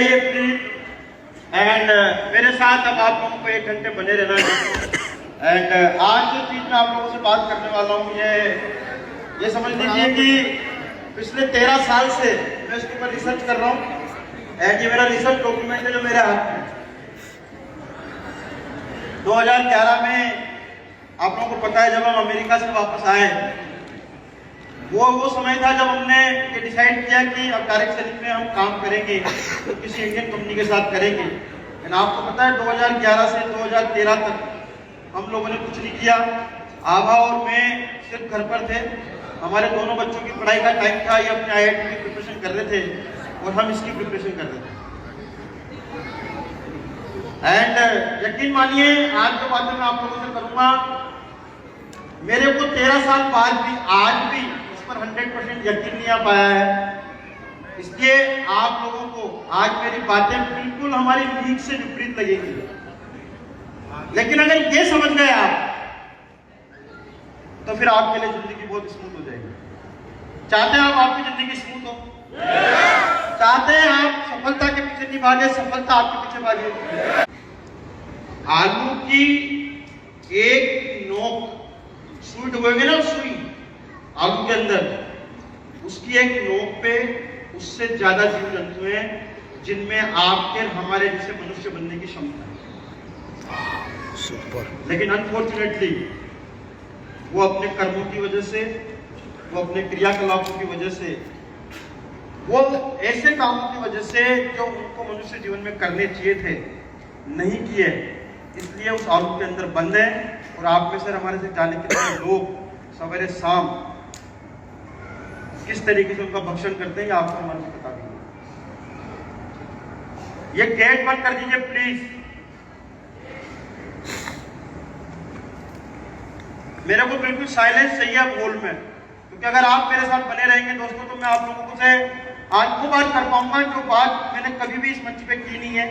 जाइए please. And मेरे साथ अब आप लोगों को 1 घंटे बने रहना है। एंड आज जो चीज मैं आप लोगों से बात करने वाला हूँ ये समझ लीजिए कि पिछले 13 साल से मैं इसके ऊपर रिसर्च कर रहा हूँ। एंड ये मेरा रिसर्च डॉक्यूमेंट है जो मेरे हाथ में 2011 में, आप लोगों को पता है जब हम अमेरिका से वापस आए, वो समय था जब हमने ये डिसाइड किया कि अब डायरेक्ट सेलिंग में हम काम करेंगे तो किसी इंडियन कंपनी के साथ करेंगे। एंड आपको पता है 2011 से 2013 तक हम लोगों ने कुछ नहीं किया। आभा और मैं सिर्फ घर पर थे। हमारे दोनों बच्चों की पढ़ाई का टाइम था, ये अपने IIT की प्रिपरेशन कर रहे थे और हम इसकी प्रिपरेशन कर रहे थे। एंड यकीन मानिए आज जो बातें मैं आप लोगों से करूंगा, मेरे को 13 साल बाद भी आज भी इस पर 100% यकीन नहीं आ पाया है। इसलिए आप लोगों को आज मेरी बातें बिल्कुल हमारी लीक से विपरीत लगेंगी, लेकिन अगर ये समझ गए आप तो फिर आपके लिए जिंदगी बहुत स्मूथ हो जाएगी। चाहते हैं आप आपकी जिंदगी स्मूथ हो? चाहते हैं आप सफलता के पीछे नहीं भागे, सफलता आपके पीछे भागे। आलू की एक नोक सुई डुबोगे ना, सुई आलू के अंदर, उसकी एक नोक पे उससे ज्यादा जीव जंतु हैं जिनमें आपके हमारे जैसे मनुष्य बनने की क्षमता है। सुपर। लेकिन अनफॉर्चुनेटली वो अपने कर्मों की वजह से, वो अपने क्रियाकलापों की वजह से, वो ऐसे कामों की वजह से जो उनको मनुष्य जीवन में करने चाहिए थे नहीं किए, इसलिए उस आलू के अंदर बंद है। और आप में से हमारे से जाने कितने लोग सवेरे शाम किस तरीके से उनका भक्षण करते हैं ये आपको हमारे से बता दीजिए। ये गेट बंद कर दीजिए प्लीज। मेरे को बिल्कुल साइलेंस चाहिए अब हॉल में, क्योंकि अगर आप मेरे साथ बने रहेंगे दोस्तों तो मैं आप लोगों से आज वो बात कर पाऊंगा जो बात मैंने कभी भी इस मंच पे की नहीं है।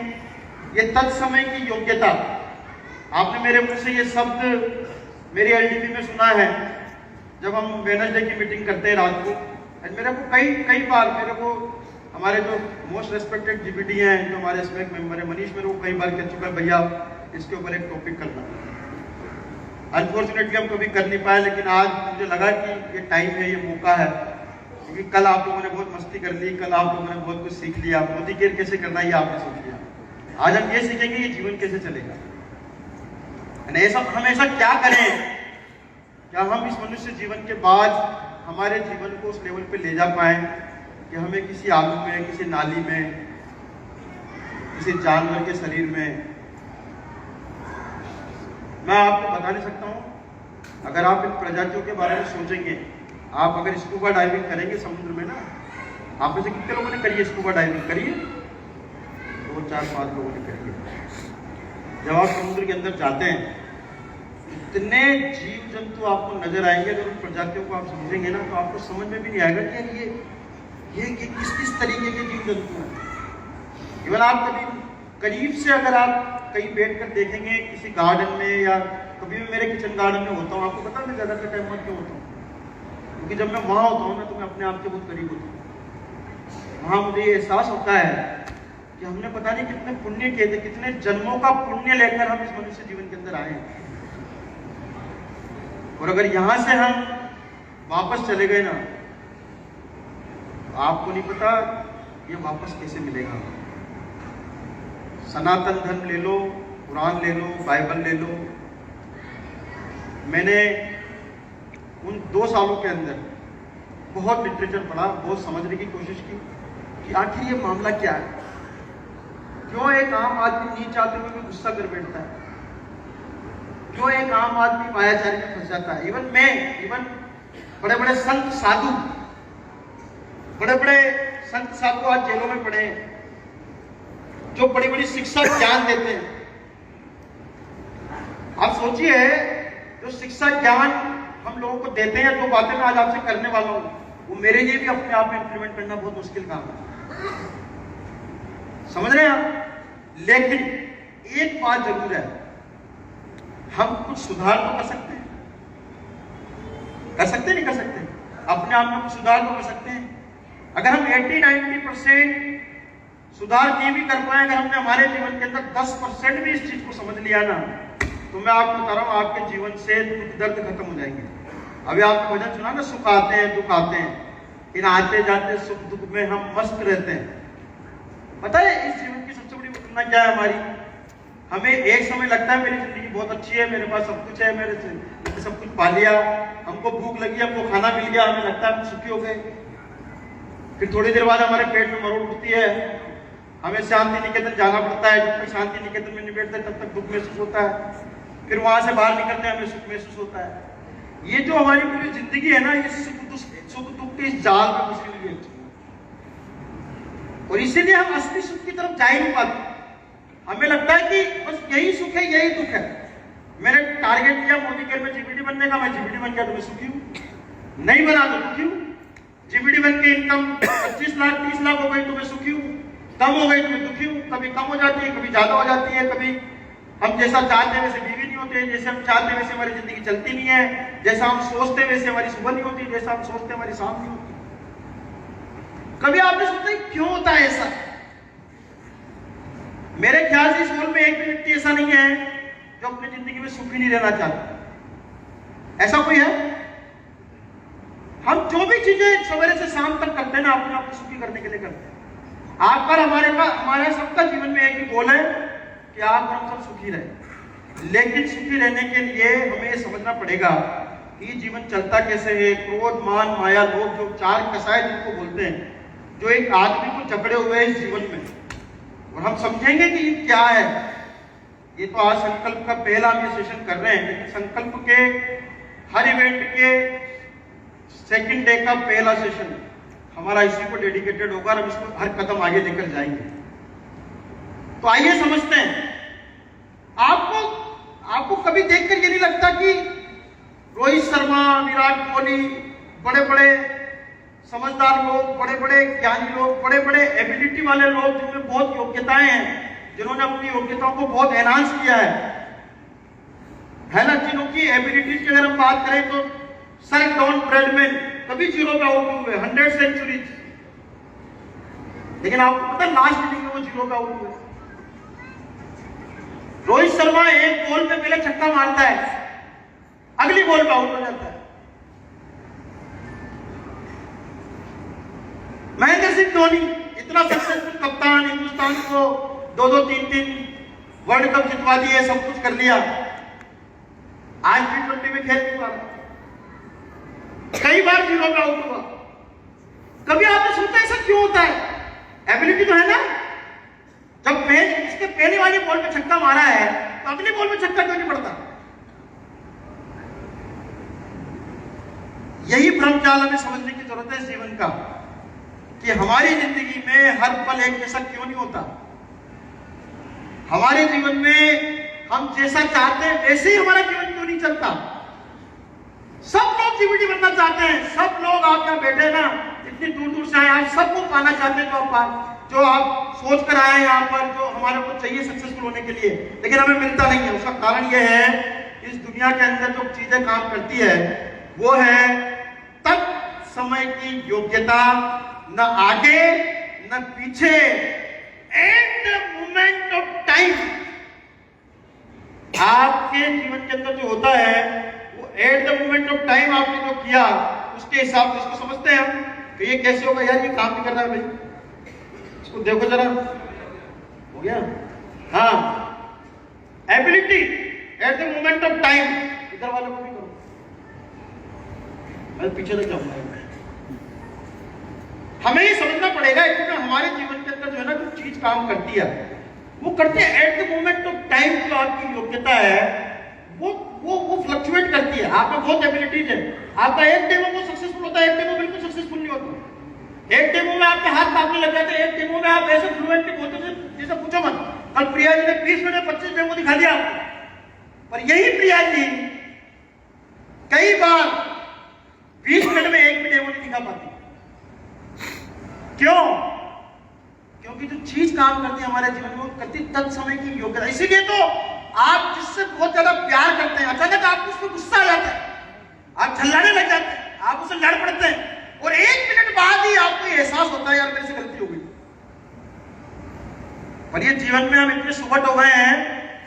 ये तत्समय की योग्यता, आपने मेरे मुंह से ये शब्द मेरी LDP में सुना है जब हम वेडनेसडे की मीटिंग करते हैं रात को। मेरे को कई बार मेरे को हमारे जो मोस्ट रेस्पेक्टेड GPD हैं, जो हमारे SMAC मेंबर है, मनीष, मेरे को कई बार कह चुका है भैया इसके ऊपर एक टॉपिक करना। अनफॉर्चुनेटली हम कभी कर नहीं पाए, लेकिन आज मुझे लगा कि ये टाइम है, ये मौका है, क्योंकि कल आप लोगों ने बहुत मस्ती कर ली, कल आप लोगों ने बहुत कुछ सीख लिया। मोदी केयर कैसे करना ये आपने सीख लिया। आज हम ये सीखेंगे ये जीवन कैसे चलेगा। हम ऐसा क्या करें क्या हम इस मनुष्य जीवन के बाद हमारे जीवन को उस लेवल पे ले जा पाए कि हमें किसी आलू में, किसी नाली में, किसी जानवर के शरीर में, मैं आपको बता नहीं सकता हूं। अगर आप इन प्रजातियों के बारे में सोचेंगे, आप अगर स्कूबा डाइविंग करेंगे समुद्र में ना, आप में से कितने लोगों ने करी है स्कूबा डाइविंग? करिए 2, 4, 5 लोगों ने करी है। जब आप समुद्र के अंदर जाते हैं इतने जीव जंतु आपको नजर आएंगे, अगर उन प्रजातियों को आप समझेंगे ना तो आपको समझ में भी नहीं आएगा कि ये किस तरीके के जीव जंतु हैं। इवन आप कभी करीब से अगर आप कहीं बैठकर देखेंगे किसी गार्डन में, या कभी भी मेरे किचन गार्डन में होता हूँ, आपको पता मैं ज्यादातर टाइम वहाँ क्यों होता हूँ? क्योंकि जब मैं वहाँ होता हूँ ना तो मैं अपने आप के बहुत करीब होता हूँ। वहाँ मुझे ये एहसास होता है कि हमने पता नहीं कितने पुण्य किए थे, कितने जन्मों का पुण्य लेकर हम इस मनुष्य जीवन के अंदर आए हैं। और अगर यहां से हम वापस चले गए ना तो आपको नहीं पता ये वापस कैसे मिलेगा। सनातन धर्म ले लो, कुरान ले लो, बाइबल ले लो। मैंने उन 2 सालों के अंदर बहुत लिटरेचर पढ़ा, बहुत समझने की कोशिश की कि आखिर ये मामला क्या है, क्यों एक आम आदमी नीच आते हुए भी गुस्सा कर बैठता है, क्यों एक आम आदमी मायाचारी में फंस जाता है। इवन बड़े बड़े संत साधु, आज जेलों में पड़े हैं, जो बड़ी बड़ी शिक्षा ज्ञान देते हैं। आप सोचिए जो शिक्षा ज्ञान हम लोगों को देते हैं, जो बातें मैं आज आपसे करने वाला हूं, वो मेरे लिए भी अपने आप में इंप्लीमेंट करना बहुत मुश्किल काम है। समझ रहे हैं आप? लेकिन एक बात जरूर है, हम कुछ सुधार तो कर सकते हैं। नहीं कर सकते? अपने आप में कुछ सुधार तो कर सकते हैं। अगर हम 80-90% सुधार नहीं भी कर पाए, अगर हमने हमारे जीवन के अंदर 10% भी इस चीज को समझ लिया ना, तो मैं आपको बता रहा हूं आपके जीवन से दुख दर्द खत्म हो जाएंगे। अभी आपने भजन सुना ना, सुख आते हैं दुख आते हैं, इन आते जाते सुख दुख में हम मस्त रहते हैं। पता है इस जीवन की सबसे बड़ी घटना क्या है हमारी? हमें एक समय लगता है मेरी जिंदगी बहुत अच्छी है, मेरे पास सब कुछ है, मैंने सब कुछ पा लिया, हमको भूख लगी, हमको खाना मिल गया, हमें लगता है हम सुखी हो गए। फिर थोड़ी देर बाद हमारे पेट में मरोड़ उठती है, हमें शांति निकेतन जाना पड़ता है, जब तक शांति निकेतन में नहीं बैठते तब तक दुख महसूस होता है, फिर वहां से बाहर निकलते हैं हमें सुख महसूस होता है। ये जो हमारी पूरी जिंदगी है ना, ये सुख दुख के इस जाल में घुसी हुई है, और इसीलिए हम असली सुख की तरफ जा ही नहीं पाते। हमें लगता है कि बस यही सुख है यही दुख है। मैंने टारगेट किया मोदी केयर में जीबीडी बनने का, मैं जीबीडी बन गया तो मैं सुखी हूं, नहीं बना तो दुखी हूं। जीबीडी बन के इनकम 25 लाख 30 लाख हो गई तो मैं सुखी हूं, कम हो गई तो मैं दुखी हूं। कभी कम हो जाती है, कभी ज्यादा हो जाती है, कभी हम जैसा चाहते हैं वैसे बीवी नहीं होते, जैसे हम चाहते हैं वैसे हमारी जिंदगी चलती नहीं है, जैसा हम सोचते हैं वैसे हमारी सुबह नहीं होती, जैसा हम सोचते हैं हमारी शाम नहीं होती। कभी आपने सोचा क्यों होता है ऐसा? मेरे ख्याल से इस वर्ल्ड में एक भी व्यक्ति ऐसा नहीं है जो अपनी जिंदगी में सुखी नहीं रहना चाहता। ऐसा कोई है? हम जो भी चीजें सवेरे से शाम तक करते हैं ना, अपने आप को सुखी करने के लिए करते हैं। आप पर हमारे सबका जीवन में एक ही गोल है कि आप और हम सब सुखी रहे, लेकिन सुखी रहने के लिए हमें समझना पड़ेगा कि जीवन चलता कैसे है। क्रोध मान माया लोभ, जो चार कसाय जिनको बोलते हैं, जो एक आदमी को जकड़े हुए हैं इस जीवन में, और हम समझेंगे कि ये क्या है। ये तो आज संकल्प का पहला हम ये सेशन कर रहे हैं, लेकिन संकल्प के हर इवेंट के सेकंड डे का पहला सेशन हमारा इसी को डेडिकेटेड होगा, और हम इसको हर कदम आगे लेकर जाएंगे। तो आइए समझते हैं। आपको कभी देखकर ये नहीं लगता कि रोहित शर्मा, विराट कोहली, बड़े बड़े समझदार लोग, बड़े बड़े ज्ञानी लोग, बड़े बड़े एबिलिटी वाले लोग जिनमें बहुत योग्यताएं हैं, जिन्होंने अपनी योग्यताओं को बहुत एनहांस किया है ना, जिनकी एबिलिटीज की अगर हम बात करें तो सर डॉन ब्रैडमैन कभी 0 पे आउट हुए, 100 सेंचुरीज, लेकिन आपको पता है लास्ट इनिंग में वो 0 पे आउट हुए। रोहित शर्मा एक बॉल पे पहले छक्का मारता है, अगली बॉल पे आउट हो जाता है। महेंद्र सिंह धोनी इतना सक्सेसफुल कप्तान, हिंदुस्तान को 2-2, 3-3 वर्ल्ड कप जितवा दिए, सब कुछ कर लिया, आज T20 में खेल नहीं पा रहा, कई बार 0 पे आउट हुआ। कभी आपने सोचा ऐसा क्यों होता है? एबिलिटी तो है ना, जब इसके पहले वाली बॉल पे छक्का मारा है तो अगली बॉल पे छक्का क्यों नहीं पड़ता? यही भ्रमजाल हमें समझने की जरूरत है इस जीवन का, कि हमारी जिंदगी में हर पल एक जैसा क्यों नहीं होता। हमारे जीवन में हम जैसा चाहते हैं वैसे ही हमारा जीवन क्यों नहीं चलता। सब लोग जीबीडी बनना चाहते हैं, सब लोग आप यहाँ बैठे ना, इतनी दूर दूर से आए, आप सबको पाना चाहते हैं जो आप सोच कर आए हैं यहाँ पर, जो हमारे को चाहिए सक्सेसफुल होने के लिए, लेकिन हमें मिलता नहीं है। उसका कारण यह है इस दुनिया के अंदर जो चीजें काम करती है वो है तब समय की योग्यता, न आगे न पीछे, at the moment of time. आपके जीवन के अंदर जो होता है वो at the moment of time आपने जो किया उसके हिसाब से इसको समझते हैं हम कि ये कैसे होगा यार, ये काम नहीं कर रहा है भाई, इसको देखो जरा, हो गया। हाँ, ability at the moment of time. इधर वालों को भी करो, मैं पीछे तक जाऊंगा। हमें ये समझना पड़ेगा क्योंकि हमारे जीवन के अंदर जो है ना कुछ चीज काम करती है, वो करती है at the moment of time. जो आपकी योग्यता है वो फ्लक्चुएट करती है। आपका बहुत एबिलिटीज है, आपका एक डेमो में सक्सेसफुल होता है, एक डेमो बिल्कुल सक्सेसफुल नहीं होता। एक डेमो में आपके हाथ कांपने लग जाते हैं, एक डेमो में आप ऐसे फ्लुएंटली बोलते थे जैसे पूछो मत। कल प्रिया जी ने 20 मिनट में 25 डेमो दिखा दिया आपको, पर यही प्रिया जी कई बार 20 मिनट में एक भी डेमो नहीं दिखा पाती। क्यों? क्योंकि जो चीज काम करती है हमारे जीवन में वो करती तत्समय की योग्यता। इसीलिए तो आप जिससे बहुत ज्यादा प्यार करते हैं, अचानक आपको उसको गुस्सा आ जाता है, आप झल्लाने लग जाते हैं, आप उससे लड़ पड़ते हैं, और 1 मिनट बाद ही आपको एहसास होता है यार मेरे से गलती हो गई। पर ये जीवन में हम इतने सुबट हो गए हैं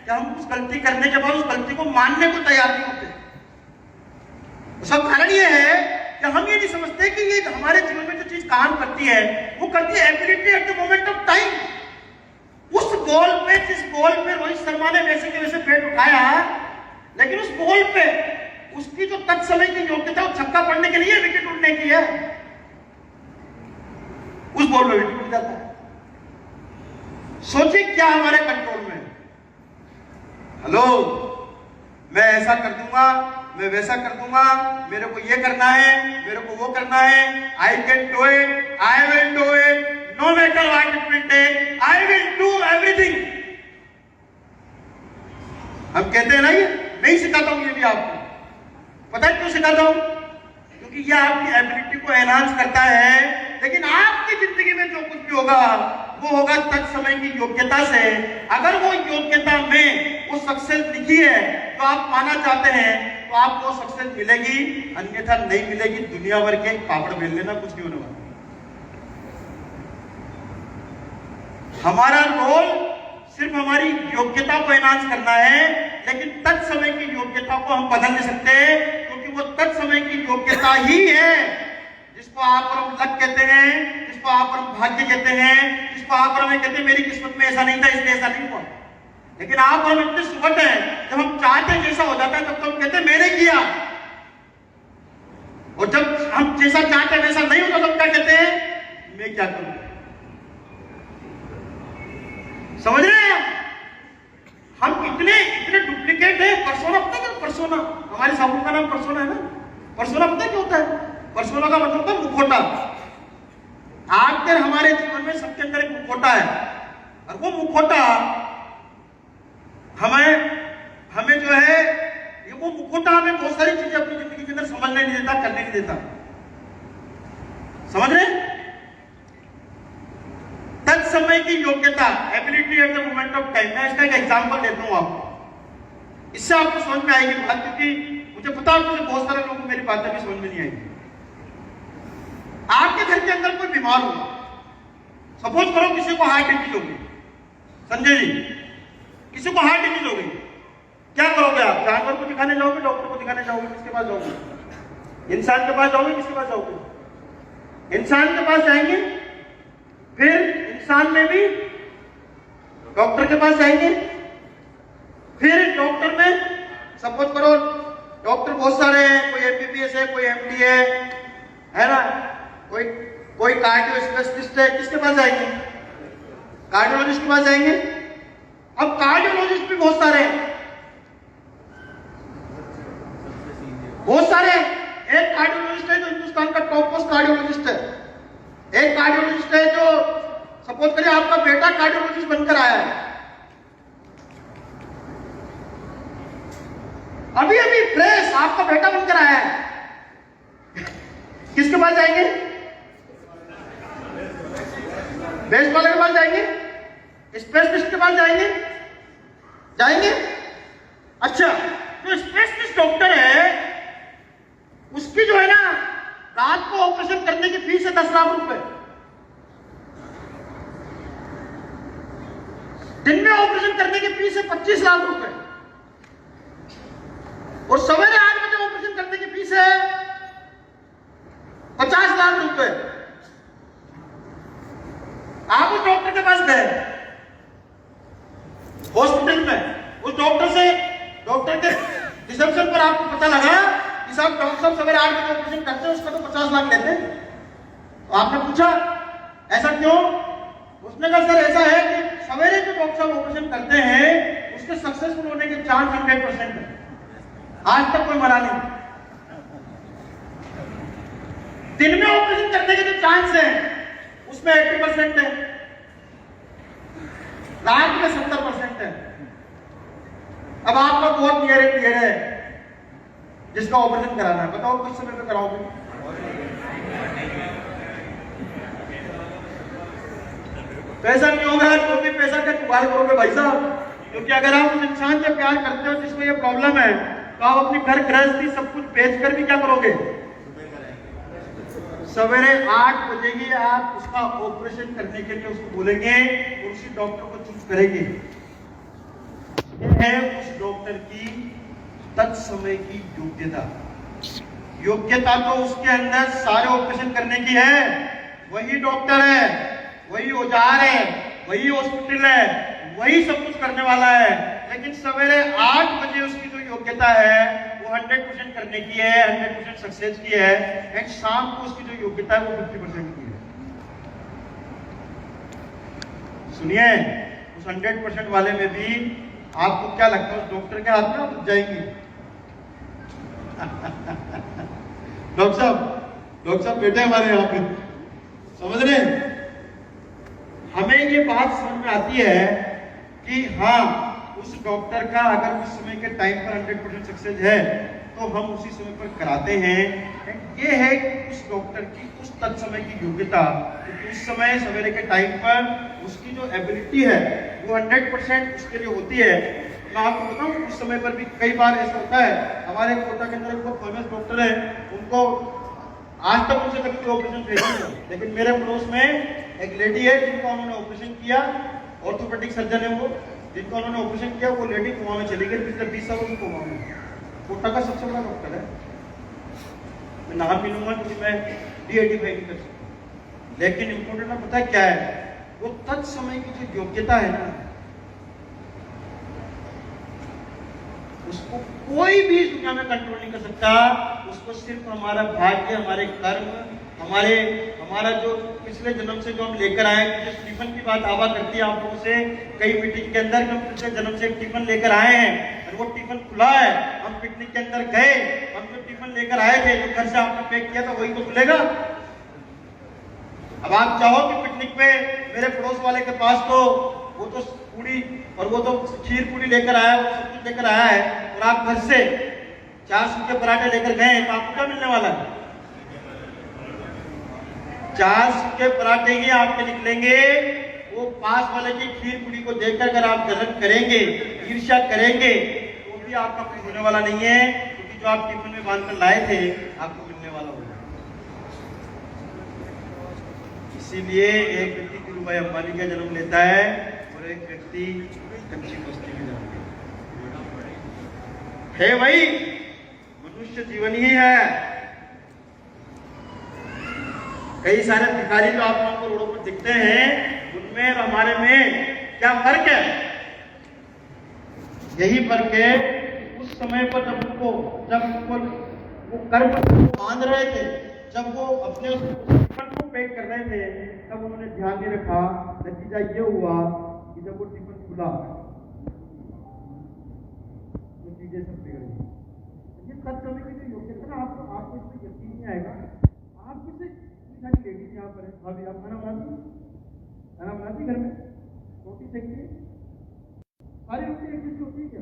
कि हम उस गलती करने के बाद उस गलती को मानने को तैयार नहीं होते। उसका कारण ये है कि हम ये नहीं समझते कि ये हमारे जीवन में जो चीज काम करती है वो करती है ability at the moment of time. उस बॉल पे, जिस बॉल पे रोहित शर्मा ने वैसे के वैसे बैट उठाया, लेकिन उस बॉल पे उसकी जो तत्समय की योग्यता वो छक्का पड़ने के लिए विकेट उड़ने की है, उस बॉल में विकेट उड़ जाता है। सोचिए क्या हमारे कंट्रोल में। हेलो, मैं ऐसा कर दूंगा, मैं वैसा कर दूंगा, मेरे को ये करना है, मेरे को वो करना है, I can do it, I will do it, no matter what it will take, I will do everything. हम कहते हैं ना, ये नहीं सिखाता हूं, ये भी आपको पता है क्यों सिखाता हूं? क्योंकि ये आपकी एबिलिटी को एनहांस करता है, लेकिन आपकी जिंदगी में जो कुछ भी होगा वो होगा तत्समय की योग्यता से। अगर वो योग्यता में वो सक्सेस लिखी है तो आप पाना चाहते हैं तो आपको सक्सेस मिलेगी, अन्यथा नहीं मिलेगी। दुनिया भर के पापड़ बेल लेना, कुछ नहीं होने वाला। हमारा रोल सिर्फ हमारी योग्यता को एनहांस करना है, लेकिन तत्समय की योग्यता को हम बदल नहीं सकते, क्योंकि वो तत्समय की योग्यता ही है जिसको आप और हम लक कहते हैं, जिसको आप और हम भाग्य कहते हैं, जिसको आप और हमें कहते हैं मेरी किस्मत में ऐसा नहीं था इसलिए ऐसा नहीं हुआ। लेकिन आप और हम इतने सुबट हैं, जब हम चाहते हैं जैसा हो जाता है तब तो हम कहते हैं मैंने किया, और जब हम जैसा चाहते हैं वैसा नहीं होता तब क्या कहते हैं मैं क्या करूं। समझ रहे हैं? हम इतने इतने डुप्लीकेट है। पर्सोना पता है? पर्सोना, हमारे साबुन का नाम पर्सोना है ना। पर्सोना पता है क्या होता है? पर्सोना का मतलब होता है मुखौटा। आखिर हमारे जीवन में सबके अंदर एक मुखौटा है, और वो मुखौटा हमें जो है, ये वो मुखौटा हमें बहुत सारी चीजें अपनी जिंदगी के अंदर समझने नहीं देता, करने नहीं देता। समझ रहे? तत्समय की योग्यता, ability at the moment of time. मैं इसका एक एग्जांपल देता हूं आपको, इससे आपको समझ में आएगी बात, क्योंकि मुझे पता है मुझे बहुत सारे लोगों को मेरी बातें भी समझ में नहीं आएगी। आपके घर के अंदर कोई बीमार हो, सपोज करो किसी को हार्ट डिजीज हो गई, संजय जी किसी को हार्ट डिजीज हो गई, क्या करोगे आप? जानवर को दिखाने जाओगे, डॉक्टर को दिखाने जाओगे, किसके पास जाओगे? इंसान के पास जाओगे, किसके पास जाओगे? इंसान के पास जाएंगे, फिर इंसान में भी डॉक्टर के पास जाएंगे, फिर डॉक्टर में सपोज करो डॉक्टर बहुत सारे हैं, कोई एमबीबीएस है, कोई एमडी है ना, कोई कार्डियो स्पेशलिस्ट है, किसके पास जाएंगे? कार्डियोलॉजिस्ट के पास जाएंगे। अब कार्डियोलॉजिस्ट भी बहुत सारे हैं, बहुत सारे। एक कार्डियोलॉजिस्ट है जो हिंदुस्तान का टॉप मोस्ट कार्डियोलॉजिस्ट है, एक कार्डियोलॉजिस्ट है जो सपोज करिए आपका बेटा कार्डियोलॉजिस्ट बनकर आया है, अभी अभी फ्रेश आपका बेटा बनकर आया है, किसके पास जाएंगे? बेस्ट वाले के पास जाएंगे, स्पेशलिस्ट के पास जाएंगे, जाएंगे। अच्छा, जो स्पेशलिस्ट डॉक्टर है उसकी जो है ना रात को ऑपरेशन करने की फीस है 10 लाख रुपए, दिन में ऑपरेशन करने की फीस है 25 लाख रुपए, और सवेरे 8 बजे ऑपरेशन करने की फीस है 50 लाख रुपए। आप उस डॉक्टर के पास गए हॉस्पिटल में, उस डॉक्टर के रिसेप्शन पर आपको पता लगा कि साहब डॉक्टर साहब सवेरे 8 बजे ऑपरेशन करते हैं, उसका तो 50 लाख लेते हैं। तो आपने पूछा ऐसा क्यों? उसने कहा सर ऐसा है कि सवेरे जो डॉक्टर साहब ऑपरेशन करते हैं उसके सक्सेसफुल होने के चांस 100% है, आज तक कोई मरा नहीं। दिन में ऑपरेशन करने के जो चांस है उसमें 80% है, रात में 70% है। अब आपका बहुत नियर एंड डियर है जिसका ऑपरेशन कराना है, बताओ किस समय पे कराओगे? पैसा नहीं होगा तो भी पैसा का जुगाड़ करोगे भाई साहब, क्योंकि अगर आप उस इंसान से प्यार करते हो जिसमें ये प्रॉब्लम है तो आप अपनी घर गृहस्थी सब कुछ बेचकर भी क्या करोगे? सवेरे 8 बजे ही आप उसका ऑपरेशन करने के लिए उसको बोलेंगे और उसी डॉक्टर को चूज करेंगे। यह है उस डॉक्टर की तत्समय की योग्यता। योग्यता तो उसके अंदर सारे ऑपरेशन करने की है, वही डॉक्टर है, वही औजार है, वही हॉस्पिटल है, वही सब कुछ करने वाला है। लेकिन सवेरे 8 बजे उसकी जो योग्यता है वो 100% करने की है, 100% सक्सेस की है। एंड शाम को उसकी जो योग्यता है वो 50% की है। सुनिए, उस 100% वाले में भी आपको क्या लगता है उस डॉक्टर के हाथ में आप जाएंगे? डॉक्टर साहब बेटे हमारे यहाँ पे समझ रहे हैं? हमें ये बात समझ में आती है कि हाँ, उस डॉक्टर का अगर उस समय के टाइम पर 100% सक्सेस है तो हम उसी समय पर कराते हैं। ये है उस डॉक्टर की उस तत्समय की योग्यता, क्योंकि उस समय सवेरे के टाइम पर उसकी जो एबिलिटी है वो 100% उसके लिए होती है। मैं आपको बताऊं, उस समय पर भी कई बार ऐसा होता है। हमारे कोटा के अंदर एक बहुत फेमस डॉक्टर है, उनको आज तक उनसे कभी कोई ऑपरेशन फेल नहीं हुआ, लेकिन मेरे पड़ोस में एक लेडी है जिनका उन्होंने ऑपरेशन किया, ऑर्थोपेडिक सर्जन है वो, जिनका उन्होंने ऑपरेशन किया, वो लेडी कोमा में चली गई पिछले 20 सालों की कोमा में। कोटा का सबसे बड़ा डॉक्टर है, मैं नाम नहीं लूंगा क्योंकि मैं डीआईडिफाई नहीं कर सकता। लेकिन इंपॉर्टेंट ना पता है क्या है, वो तत्समय की जो योग्यता है ना, उसको कोई भी इस दुनिया में कंट्रोल नहीं कर सकता। उसको सिर्फ हमारा भाग्य, हमारे कर्म, हमारा जो पिछले जन्म से जो हम लेकर आए। जैसे टिफिन की बात आवा करती है आप लोगों से कई मीटिंग के अंदर, हम पिछले जन्म से एक टिफिन लेकर आए हैं और वो टिफिन खुला है। हम पिकनिक के अंदर गए, हम जो टिफिन लेकर आए थे, जो घर से आपने पैक किया था, वही तो खुलेगा। अब आप चाहो कि पिकनिक पे मेरे पड़ोस वाले के पास तो वो तो पूड़ी और वो तो खीर पूड़ी लेकर आया, वो सब कुछ लेकर आया है, और आप घर से 4 सूखे पराठे लेकर गए, तो आपको क्या मिलने वाला है? 4 सूखे पराठे ही आपके निकलेंगे। वो पास वाले की खीर पूड़ी को देखकर अगर आप जलन करेंगे, ईर्ष्या करेंगे, तो भी आपका कुछ होने वाला नहीं है, क्योंकि जो आप टिफिन में बांधकर लाए थे आपको मिलने वाला होगा। इसीलिए एक व्यक्ति धीरूभाई अंबानी का जन्म लेता है और एक व्यक्ति कच्ची बस्ती में जन्म लेता है। भाई, मनुष्य जीवन ही है। कई सारे भिखारी जो आप लोगों को रोडों पर दिखते हैं, उनमें और हमारे में क्या फर्क है? यही फर्क है, उस समय पर जब उनको वो कर्म बांध रहे थे, जब वो अपने टिफिन को पैक कर रहे थे, तब उन्होंने ध्यान नहीं रखा। नतीजा ये हुआ कि जब वो टिफिन खुला तो चीजें सब बिगड़ गई। ये तत्समय की जो योग्यता ना, आपको इसमें यकीन नहीं आएगा। आप जैसे सारी लेडीज यहाँ पर है, भाभी आप खाना बनाती घर में, रोटी सेकती है, सारी रोटी एक जैसी होती है क्या?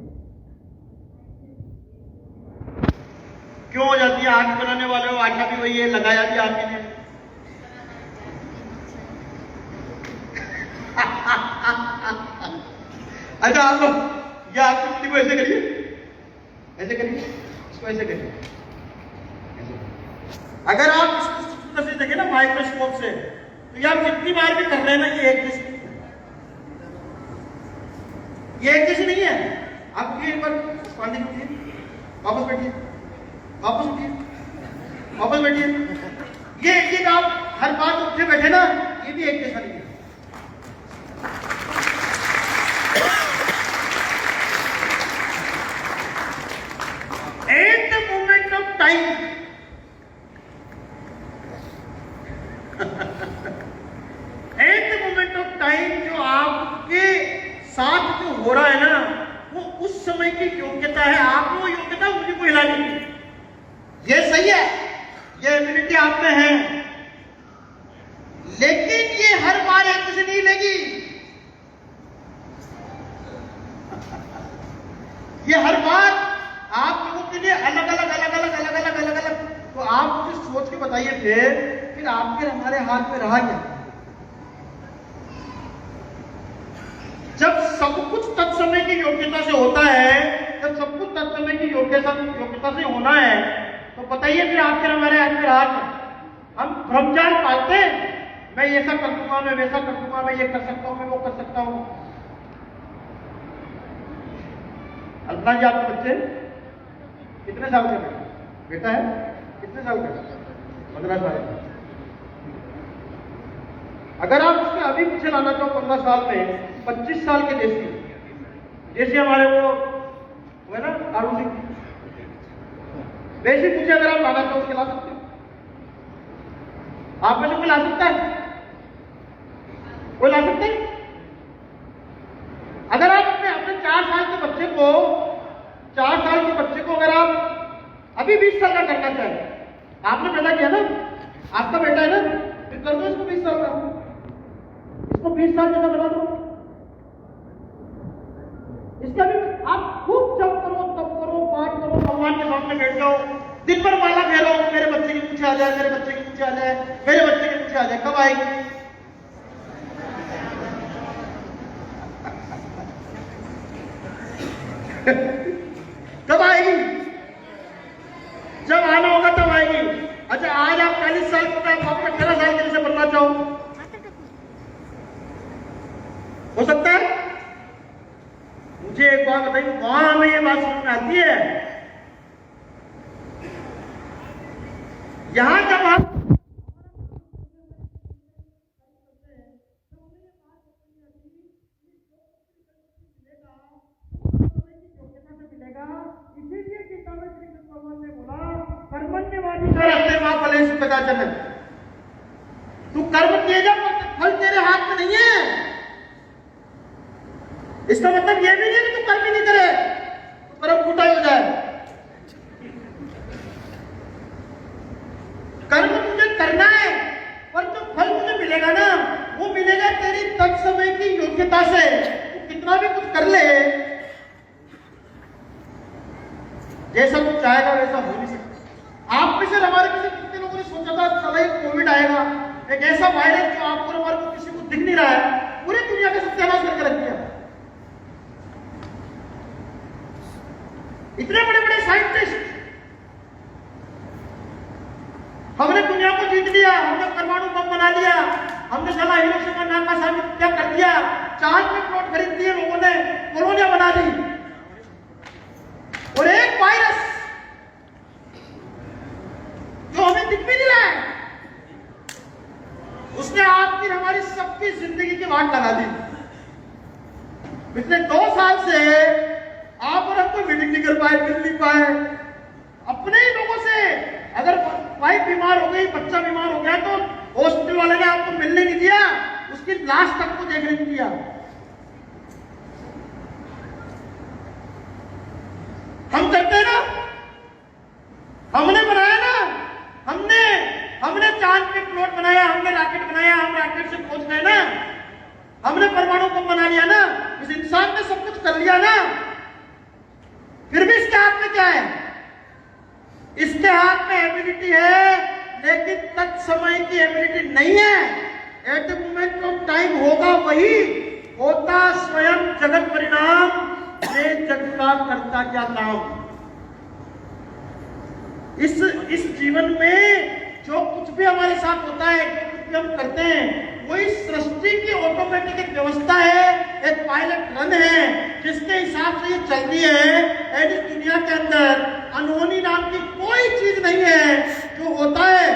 क्यों हो जाती है? आग बनाने वाले हो, आटा भी वही है, लगाया भी आप ही ने। अच्छा आप लोग या आप रोटी को ऐसे करिए, ऐसे करिए, इसको ऐसे करिए। अगर आप इसको से देखें ना माइक्रोस्कोप से, तो ये आप कितनी बार भी कर रहे हैं ना, ये एक जैसी नहीं है। आप एक बार पानी पीजिए, वापस बैठिए, वापस उठिए, वापस बैठिए। ये आप हर बार उठे बैठे ना, ये भी एक जैसा नहीं है। At the moment of time, at the moment of time, जो आपके साथ जो हो रहा है ना, वो उस समय की योग्यता है। आप वो योग्यता मुझे को हिलानी है, ये सही है, ये एबिलिटी आप में है, लेकिन ये हर बार एक जैसे नहीं लगी। ये हर बार आप लोगों के लिए अलग अलग। तो आप मुझे सोच के बताइए फिर आपके हमारे हाथ में रहा क्या? जब सब कुछ तत्समय की योग्यता से होता है, जब सब कुछ तत्समय की योग्यता से होना है, तो बताइए फिर आपके हमारे हाथ में रहा क्या? हम भ्रमजाल पालते हैं, मैं ऐसा कर दूंगा, मैं वैसा कर दूंगा, मैं ये कर सकता हूं, मैं वो कर सकता हूं। अल्लाह जी आपके बच्चे कितने साल के बेटा है? कितने साल का? 15 साल का। अगर आप उसके अभी पीछे लाना चाहो 15 साल में, 25 साल के जैसे हमारे वो है ना दारू सिंह, वैसे मुझे अगर आप लाना चाहो उसके ला सकते हो? आप में से कोई ला सकता है? कोई ला सकता है? अगर आप अपने 4 साल के बच्चे को, 4 साल के बच्चे को अगर आप अभी 20 साल का करना चाहे, आपने पैदा किया ना, आपका बेटा है ना, फिर कर दो इसको 20 साल का, इसको 20 साल जैसा बना दो। इसका भी आप खूब जप करो, तप करो, पाठ करो, भगवान के सामने बैठ जाओ, दिन भर माला फेरो, मेरे बच्चे के पीछे आ जाए, मेरे बच्चे के पीछे आ जाए, मेरे बच्चे के पीछे आ जाए। कब आएगी? कब आएगी? जब आना होगा तब आएगी। अच्छा, आज आप 40 साल के, आप 18 साल के जैसे बनना चाहो, हो सकता है? मुझे एक बात बताइए, वहां हमें ये बात समझ में आती है, यहां जब आप तू कर्म किए जा, फल तेरे हाथ में नहीं है। इसका मतलब यह भी नहीं कि तू कर्म ही नहीं करे तो कर्म फूटा हो जाए। कर्म तुझे करना है, पर जो फल तुझे मिलेगा ना, वो मिलेगा तेरी तत्समय की योग्यता से। तू कितना भी कुछ कर ले, जैसा तू चाहेगा वैसा हो नहीं सकता। आप में से हमारे में से कितने लोगों ने सोचा था चला कोविड आएगा, एक ऐसा वायरस जो आपको हमारे को किसी को दिख नहीं रहा है, पूरी दुनिया का सत्यानाश करके रख दिया। इतने बड़े बड़े साइंटिस्ट, हमने दुनिया को जीत लिया, हमने परमाणु बम बना लिया, हमने साला हिरोशिमा नागासाकी क्या कर दिया, चांद में प्लॉट खरीद दिए लोगों ने, कॉलोनियां बना दी, और एक वायरस जो हमें दिख भी नहीं रहा है, उसने आपकी हमारी सबकी जिंदगी की वाट लगा दी। पिछले 2 साल से आप और हम कोई मीटिंग नहीं कर पाए, मिल नहीं पाए अपने ही लोगों से। अगर वाइफ बीमार हो गई, बच्चा बीमार हो गया, तो हॉस्पिटल वाले ने आपको मिलने नहीं दिया, उसकी लाश तक को देखने नहीं दिया। हम करते हैं ना, हमने बनाया ना, हमने चांद पे प्लॉट बनाया, हमने रॉकेट बनाया, हम रॉकेट से पहुंच गए ना, हमने परमाणु बम बना लिया ना, इस इंसान ने सब कुछ कर लिया ना, फिर भी इसके हाथ में क्या है? इसके हाथ में एबिलिटी है, लेकिन तत्समय की एबिलिटी नहीं है। At the moment of time होगा वही, होता स्वयं जगत परिणाम, ये जग का करता क्या नाम। इस जीवन में जो कुछ भी हमारे साथ होता है, जो कुछ भी हम करते हैं, वो इस सृष्टि की ऑटोमेटिक एक व्यवस्था है, एक पायलट रन है, जिसके हिसाब से ये चलती है। एंड इस दुनिया के अंदर अनहोनी नाम की कोई चीज नहीं है। जो होता है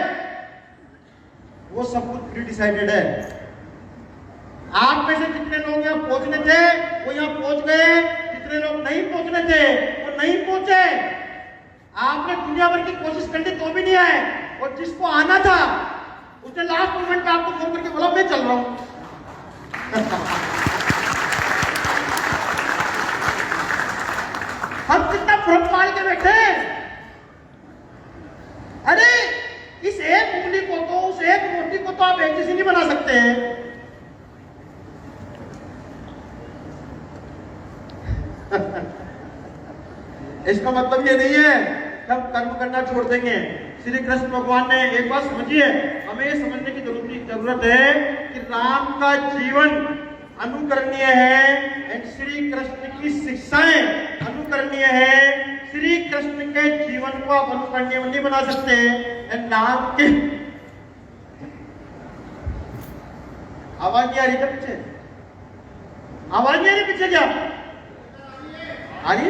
वो सब कुछ प्री डिसाइडेड है। आप में से जितने लोग यहाँ पहुंचने थे वो यहाँ पहुंच गए, जितने लोग नहीं पहुंचने थे वो नहीं पहुंचे। आपने दुनिया भर की कोशिश कर ली तो भी नहीं आए, और जिसको आना था उसने लास्ट मोमेंट में आपको फोन करके बोला मैं चल रहा हूं। हम कितना भ्रम पाल के बैठे। अरे इस एक उंगली को तो, उस एक रोटी को तो आप एक जैसी नहीं बना सकते हैं। इसका मतलब ये नहीं है कि हम कर्म करना छोड़ देंगे। श्री कृष्ण भगवान ने एक बात समझिए, हमें ये समझने की जरूरत है कि राम का जीवन अनुकरणीय है, श्री कृष्ण की शिक्षाएं अनुकरणीय है। श्री कृष्ण के जीवन को आप अनुकरणीय नहीं बना सकते। आवाज नहीं आ रही क्या पीछे? आवाज नहीं आ रही पीछे क्या आ रही?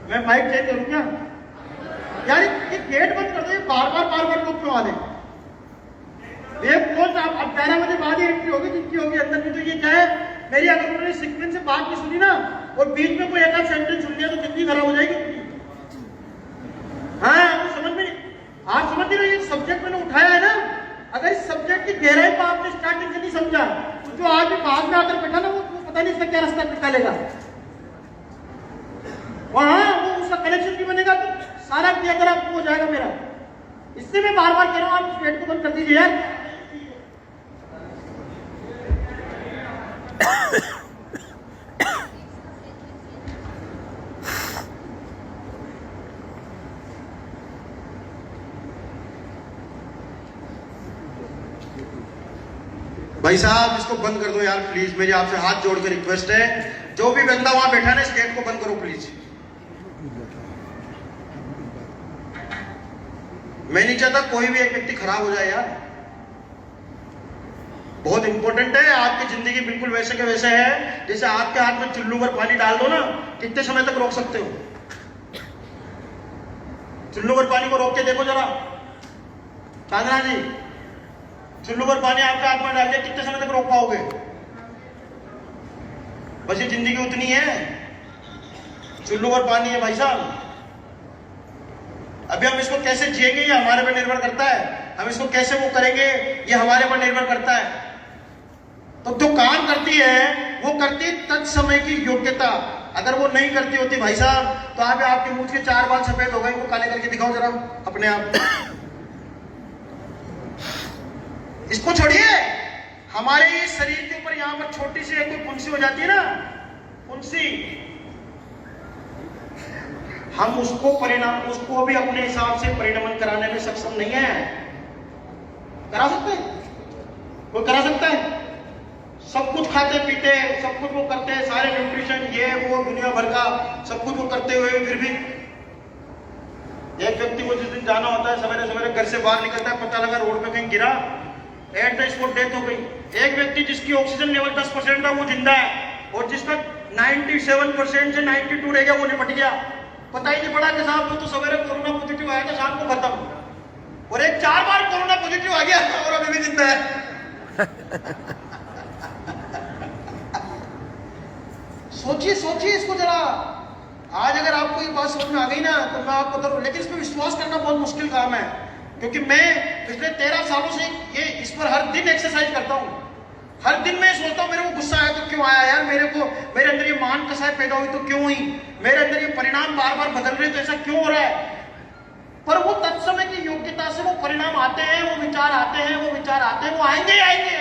मैं माइक चेंज करूं क्या यार? ये गेट बंद कर दो, बार बार लोग क्यों आ रहे? एक पोस्ट अब 11 बजे बाद ही एंट्री होगी जिनकी होगी अंदर में। तो ये क्या है, मेरी अगर उन्होंने सीक्वेंस से बात नहीं सुनी ना और बीच में कोई एक सेंटेंस सुन लिया तो जिंदगी खराब हो जाएगी उनकी। हाँ वो समझ में नहीं, आप समझ नहीं रहे। ये सब्जेक्ट मैंने उठाया है ना, अगर इस सब्जेक्ट की गहराई को आपने स्टार्टिंग से नहीं समझा तो जो आदमी बाद में आकर बैठा ना वो पता नहीं इसका क्या रास्ता निकालेगा। हाँ वो उसका कनेक्शन भी बनेगा तो सारा क्रियाकलाप हो जाएगा मेरा। इससे मैं बार बार कह रहा हूँ आप इस गेट को बंद कर दीजिए यार। भाई साहब इसको बंद कर दो यार प्लीज, मेरी आपसे हाथ जोड़ के रिक्वेस्ट है। जो भी बंदा वहां बैठा है ना इस गेट को बंद करो प्लीज। मैं नहीं चाहता कोई भी एक व्यक्ति खराब हो जाए यार। बहुत इंपॉर्टेंट है। आपकी जिंदगी बिल्कुल वैसे के वैसे है जैसे आपके हाथ में चुल्लू पर पानी डाल दो ना, कितने समय तक रोक सकते हो? चुल्लू पर पानी को रोक के देखो जरा चांदना जी, चुल्लू पर पानी आपके हाथ में डाल दिया, कितने समय तक रोक पाओगे? बस ये जिंदगी उतनी है, चुल्लू पर पानी है भाई साहब। अभी हम इसको कैसे जिएंगे ये हमारे पर निर्भर करता है, हम इसको कैसे वो करेंगे ये हमारे पर निर्भर करता है। तो जो काम करती है वो करती है तत्समय की योग्यता। अगर वो नहीं करती होती भाई साहब तो आपके मुंह के 4 बाल सफेद हो गए, वो काले करके दिखाओ जरा अपने आप। इसको छोड़िए, हमारे इस शरीर के ऊपर यहां पर छोटी सी कोई फुंसी हो जाती है ना, फुंसी, हम उसको भी अपने हिसाब से परिणमन कराने में सक्षम नहीं है। करा सकते हैं? कोई करा सकता है? सब कुछ खाते पीते सब कुछ वो करते हैं, सारे न्यूट्रिशन ये वो दुनिया भर का सब कुछ वो करते हुए फिर भी एक व्यक्ति को जिस दिन जाना होता है सवेरे सवेरे घर से बाहर निकलता है, पता लगा रोड पे कहीं गिरा, एट द स्पॉट डेथ हो गई। एक व्यक्ति जिसकी ऑक्सीजन लेवल 10% था वो जिंदा है, और जिसका 97% से 92 रह गया वो निपट गया। पता ही नहीं पड़ा कि साहब वो तो सवेरे कोरोना पॉजिटिव आया था, शाम को खत्म, और एक 4 बार कोरोना पॉजिटिव आ गया और अभी भी जिंदा है। सोचिए इसको जरा। आज अगर आपको ये बात समझ में आ गई ना तो मैं आपको बता, लेकिन इस पर विश्वास करना बहुत मुश्किल काम है, क्योंकि मैं पिछले 13 सालों से इस पर हर दिन एक्सरसाइज करता हूँ। हर दिन मैं सोचता हूँ मेरे को गुस्सा आया तो क्यों आया यार, मेरे अंदर ये मान कसाई पैदा हुई तो क्यों हुई, मेरे अंदर ये परिणाम बार बार बदल रहे तो ऐसा क्यों हो रहा है। पर वो तत्समय की योग्यता से वो परिणाम आते हैं, वो विचार आते हैं, वो आएंगे ही आएंगे।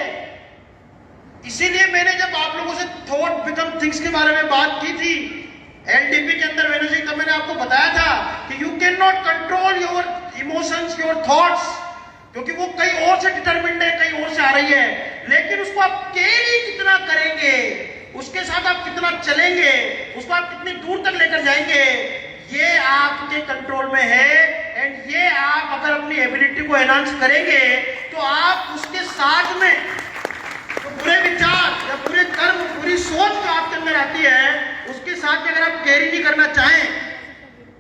इसीलिए मैंने जब आप लोगों से थॉट बिकम थिंग्स के बारे में बात की थी एलडीपी के अंदर वेनर्जी, तब मैंने आपको बताया था कि you can not control your emotions, your thoughts, क्योंकि वो कहीं और से डिटरमिन्ड है, कहीं और से आ रही है, लेकिन उसको आप कैरी कितना करेंगे, उसके साथ आप कितना चलेंगे, उसको आप कितनी दूर तक लेकर जाएंगे, ये आपके कंट्रोल में है। एंड ये आप अगर अपनी एबिलिटी को एनहांस करेंगे तो आप उसके साथ में तो बुरे विचार या बुरे कर्म, बुरी सोच जो आपके अंदर आती है उसके साथ में अगर आप कैरी नहीं करना चाहें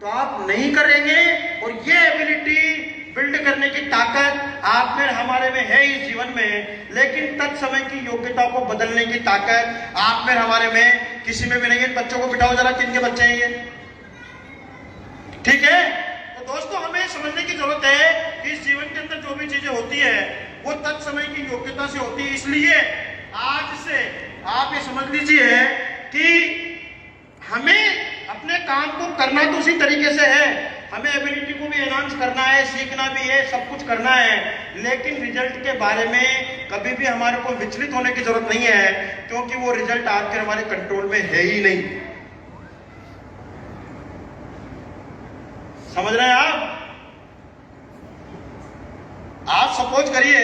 तो आप नहीं करेंगे। और ये एबिलिटी बिल्ड करने की ताकत आप में हमारे में है इस जीवन में, लेकिन तत्समय की योग्यता को बदलने की ताकत आप में हमारे में किसी में भी नहीं है। बच्चों को बिठाओ जरा, किनके बच्चे हैं ये, ठीक है? तो दोस्तों हमें समझने की जरूरत है कि इस जीवन के अंदर जो भी चीजें होती है वो तत्समय की योग्यता से होती है। इसलिए आज से आप ये समझ लीजिए कि हमें अपने काम को करना तो उसी तरीके से है, हमें एबिलिटी को भी एनहांस करना है, सीखना भी है, सब कुछ करना है, लेकिन रिजल्ट के बारे में कभी भी हमारे को विचलित होने की जरूरत नहीं है, क्योंकि वो रिजल्ट आपके हमारे कंट्रोल में है ही नहीं। समझ रहे हैं आप सपोज करिए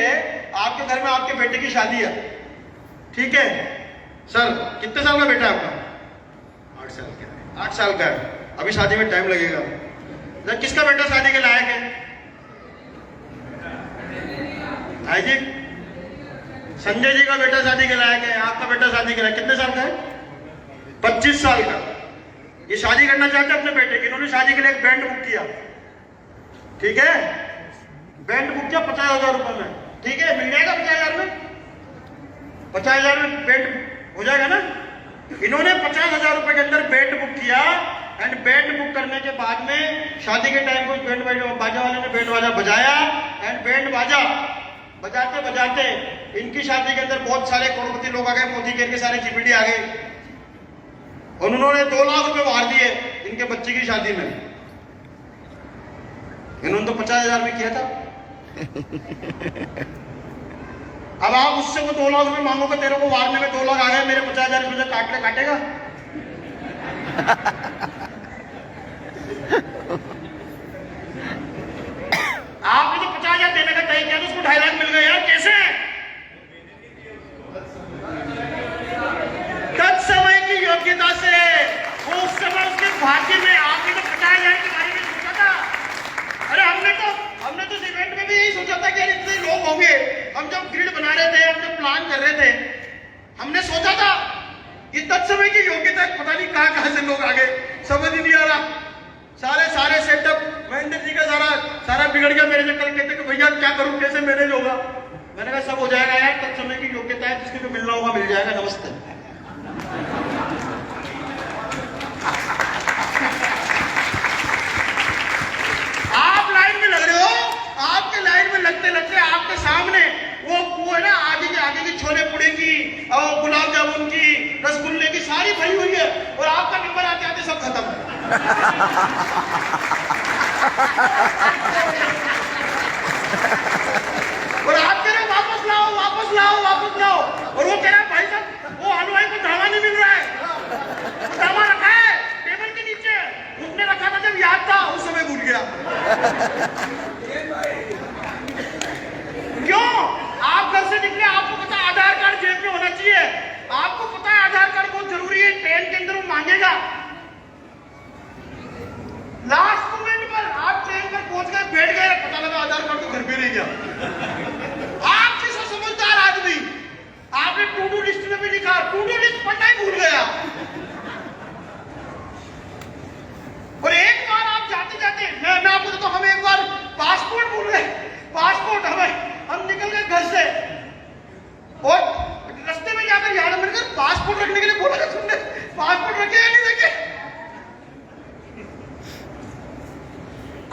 आपके घर में आपके बेटे की शादी है, ठीक है? सर कितने साल का बेटा है आपका? 8 साल का है। 8 साल का है, अभी शादी में टाइम लगेगा। किसका बेटा शादी के लायक है? है जी। संजय जी का बेटा शादी के लायक है, आपका बेटा शादी के लायक, कितने साल का है? 25 साल का। ये शादी करना चाहते हैं अपने बेटे की। इन्होंने शादी के लिए एक बैंड बुक किया, ठीक है, बैंड बुक किया 50,000 रुपए में, ठीक है, मिल जाएगा 50,000 में, 50,000 में बैंड हो जाएगा ना। इन्होंने 50,000 रुपए के अंदर बैंड बुक किया एंड बैंड बुक करने के बाद में शादी के टाइम को बैंड बाजा वाले ने बैंड बाजा बजाया एंड बैंड बाजा बजाते बजाते इनकी शादी के अंदर बहुत सारे करोड़पति लोग आ गए, मोदी के सारे जीपीडी आ गए और उन्होंने 2 लाख रुपए मार दिए इनके बच्चे की शादी में। इन्होंने तो 50,000 में किया था। अब आप उससे वो 2 लाख रुपए मांगोगे, तेरे को मारने में 2 लाख आ गए, मेरे 50,000 रुपए काटेगा? आपने तो 50,000 देने का तय किया, तो उसको 2.5 लाख मिल गए यार, कैसे? तत्समय की योग्यता से, वो उस समय उसके भाग्य में। आपने तो 50,000 के बारे में सोचा था? अरे हमने तो इवेंट में भी यही सोचा था कि इतने लोग होंगे। हम जब ग्रिड बना रहे थे, हम जब प्लान कर रहे थे, हमने सोचा था कि तत्समय की योग्यता, पता नहीं कहां से लोग आ गए, समझ ही नहीं आ रहा। सारे सेटअप महेंद्र जी का सारा बिगड़ गया। मेरे से कल कहते कि भैया क्या करूं, कैसे मैनेज होगा? मैंने कहा सब हो जाएगा यार, तत्समय की योग्यता है, जिसको मिलना होगा मिल जाएगा। नमस्ते। आप लाइन में लग रहे हो, आपके लाइन में लगते लगते आपके सामने वो है ना, आगे की छोले पूड़ी की और गुलाब जामुन की, रसगुल्ले की सारी भरी हुई है और आपका नंबर आते आते सब खत्म। और आप कह रहे वापस लाओ और वो कह रहा है भाई साहब वो हलवाई को धावा नहीं मिल रहा है, धावा रखा है टेबल के नीचे, उसने रखा था जब याद था, उस समय भूल गया। क्यों? आप घर से निकले, आपको पता है आधार कार्ड जेब में होना चाहिए, आपको पता है आधार कार्ड बहुत जरूरी है, ट्रेन के अंदर वो मांगेगा। लास्ट मोमेंट पर आप ट्रेन पर पहुंच गए, बैठ गए, पता लगा आधार कार्ड तो घर पे रह गया। आप जैसा समझदार आदमी, आपने टू डू लिस्ट में भी लिखा, टू डू लिस्ट पढ़ना ही भूल गया। और एक बार आप जाते जाते, मैं आपको तो हम एक बार पासपोर्ट भूल गए, पासपोर्ट हम निकल गए घर से और रास्ते में जाकर याद मिल गया पासपोर्ट रखने के लिए बोला था तुमने, पासपोर्ट रखे या नहीं रखे?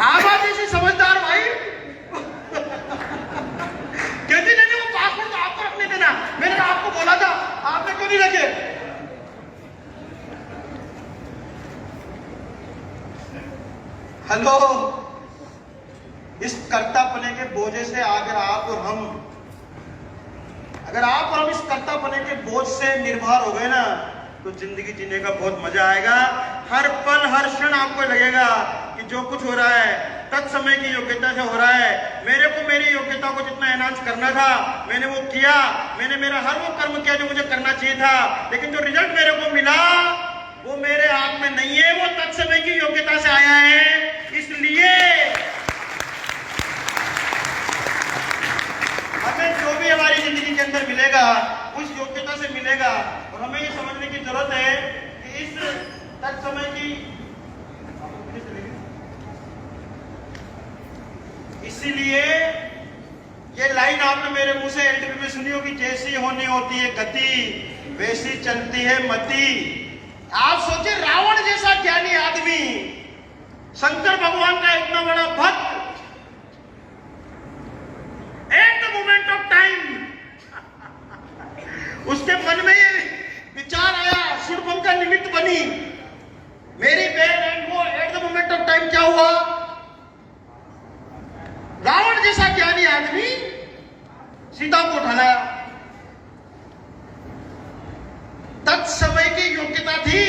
आप जैसे समझदार भाई कहते नहीं वो पासपोर्ट तो आपको रखने देना, मैंने आपको बोला था, आपने क्यों नहीं रखे? हेलो, इस कर्तापने के बोझे से अगर आप और हम इस कर्तापने के बोझ से निर्भर हो गए ना, तो जिंदगी जीने का बहुत मजा आएगा। हर पल हर क्षण आपको लगेगा कि जो कुछ हो रहा है तत्समय की योग्यता से हो रहा है। मेरे को मेरी योग्यता को जितना एनहांस करना था मैंने वो किया, मैंने मेरा हर वो कर्म किया जो मुझे करना चाहिए था, लेकिन जो रिजल्ट मेरे को मिला वो मेरे हाथ में नहीं है, वो तत्समय की योग्यता से आया है। इसलिए हमें जो भी हमारी जिंदगी के अंदर मिलेगा उस योग्यता से मिलेगा। और हमें ये समझने की जरूरत है कि इस तत्समय की, इसीलिए ये लाइन आपने मेरे मुंह से इंटरव्यू में सुनी होगी, जैसी होनी होती है गति वैसी चलती है मति। आप सोचिए, रावण जैसा ज्ञानी आदमी, शंकर भगवान का इतना बड़ा भक्त, at the moment of time उसके मन में ये विचार आया, शुभम का निमित्त बनी मेरी बहन, एंड वो at the moment of time क्या हुआ? रावण जैसा ज्ञानी आदमी सीता को उठाया। तत्समय की योग्यता थी।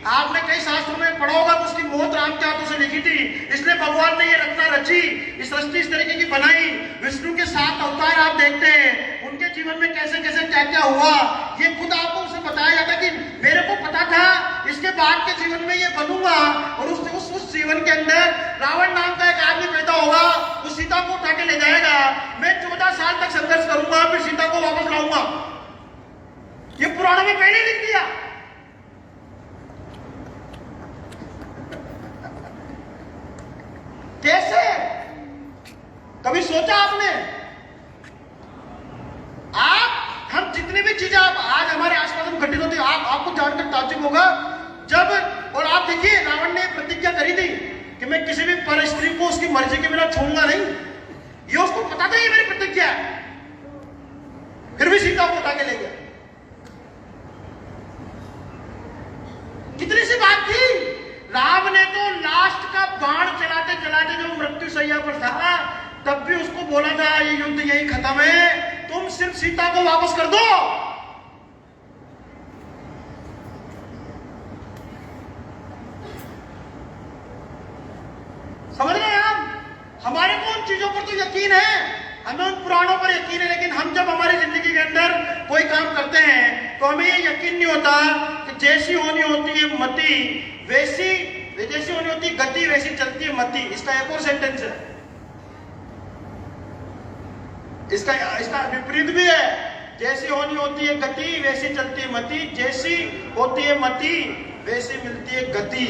आपने कई शास्त्रों में पढ़ा होगा, उसकी मौत राम के हाथों से लिखी थी, इसलिए भगवान ने ये रचना रची, इस सृष्टि इस तरीके की बनाई। विष्णु के 7 अवतार आप देखते हैं, उनके उनके जीवन में कैसे कैसे क्या क्या हुआ, ये खुद आपको उसे बताया जाता कि मेरे को पता था इसके बाद के जीवन में ये बनूंगा। और उस जीवन के अंदर रावण नाम का एक आदमी पैदा होगा, वो सीता को उठा के ले जाएगा। मैं 14 साल तक संघर्ष करूंगा, फिर सीता को वापस लाऊंगा। ये पुराणों में पहले लिख दिया। कैसे? कभी सोचा आपने? हम जितनी भी चीजें आप आज हमारे आसपास में घटित होती है, आपको जानकर ताज्जुब होगा जब, और आप देखिए रावण ने प्रतिज्ञा करी थी कि मैं किसी भी पर स्त्री को उसकी मर्जी के बिना छूंगा नहीं। ये उसको पता था ये मेरी प्रतिज्ञा है, फिर भी सीता को उठा के ले गया। कितनी सी बात थी। राम ने तो लास्ट का बाण चलाते चलाते जो मृत्यु सैया पर था, तब भी उसको बोला था ये युद्ध यही खत्म है, तुम सिर्फ सीता को वापस कर दो। समझ रहे हैं आप? हमारे को उन चीजों पर तो यकीन है, हमें उन पुराणों पर यकीन है, लेकिन हम जब हमारी जिंदगी के अंदर कोई काम करते हैं तो हमें ये यकीन नहीं होता कि जैसी होनी होती है मति वैसी, जैसी होनी होती है गति वैसी चलती है मति। इसका एक और सेंटेंस है, इसका विपरीत भी है। जैसी होनी होती है गति वैसी चलती है मति, जैसी होती है मति वैसी मिलती है गति।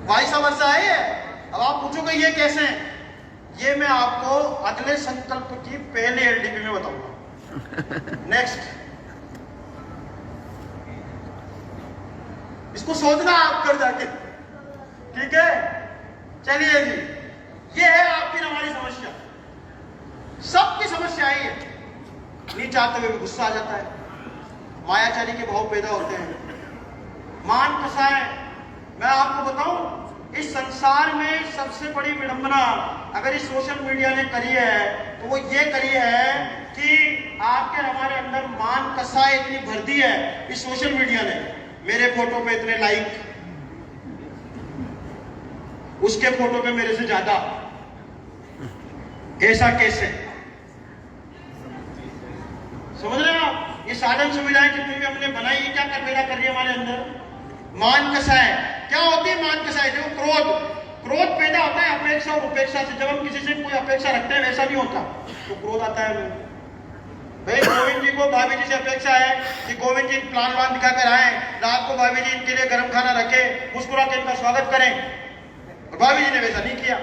वाइसा वर्षा है। अब आप पूछोगे ये कैसे है? ये मैं आपको अगले संकल्प की पहले एलडीपी में बताऊंगा। नेक्स्ट, इसको सोचना आप कर जाके, ठीक है? चलिए जी, ये है आपकी हमारी समस्या, सबकी समस्या है। नहीं चाहते हुए भी गुस्सा आ जाता है, मायाचारी के भाव पैदा होते हैं, मान फंसा है। मैं आपको बताऊं, इस संसार में सबसे बड़ी विडंबना अगर इस सोशल मीडिया ने करी है तो वो ये करी है कि आपके हमारे अंदर मान कसाई इतनी भर दी है इस सोशल मीडिया ने। मेरे फोटो पे इतने लाइक, उसके फोटो पे मेरे से ज्यादा, ऐसा कैसे? समझ रहे हैं आप? ये साधन सुविधाएं जितनी भी हमने बनाई, क्या कर पैदा कर रही है हमारे अंदर? मान कसाई। क्या होती है मान कसाई? देखो, क्रोध पैदा होता है अपेक्षा और उपेक्षा से। जब हम किसी से कोई अपेक्षा रखते हैं वैसा नहीं होता तो क्रोध आता है हमें। भाई गोविंद जी को भाभी जी से अपेक्षा है कि गोविंद जी प्लान वान दिखा कर आए, रात को भाभी जी इनके लिए गर्म खाना रखे, मुस्कुरा के इनका स्वागत करें, और भाभी जी ने वैसा नहीं किया।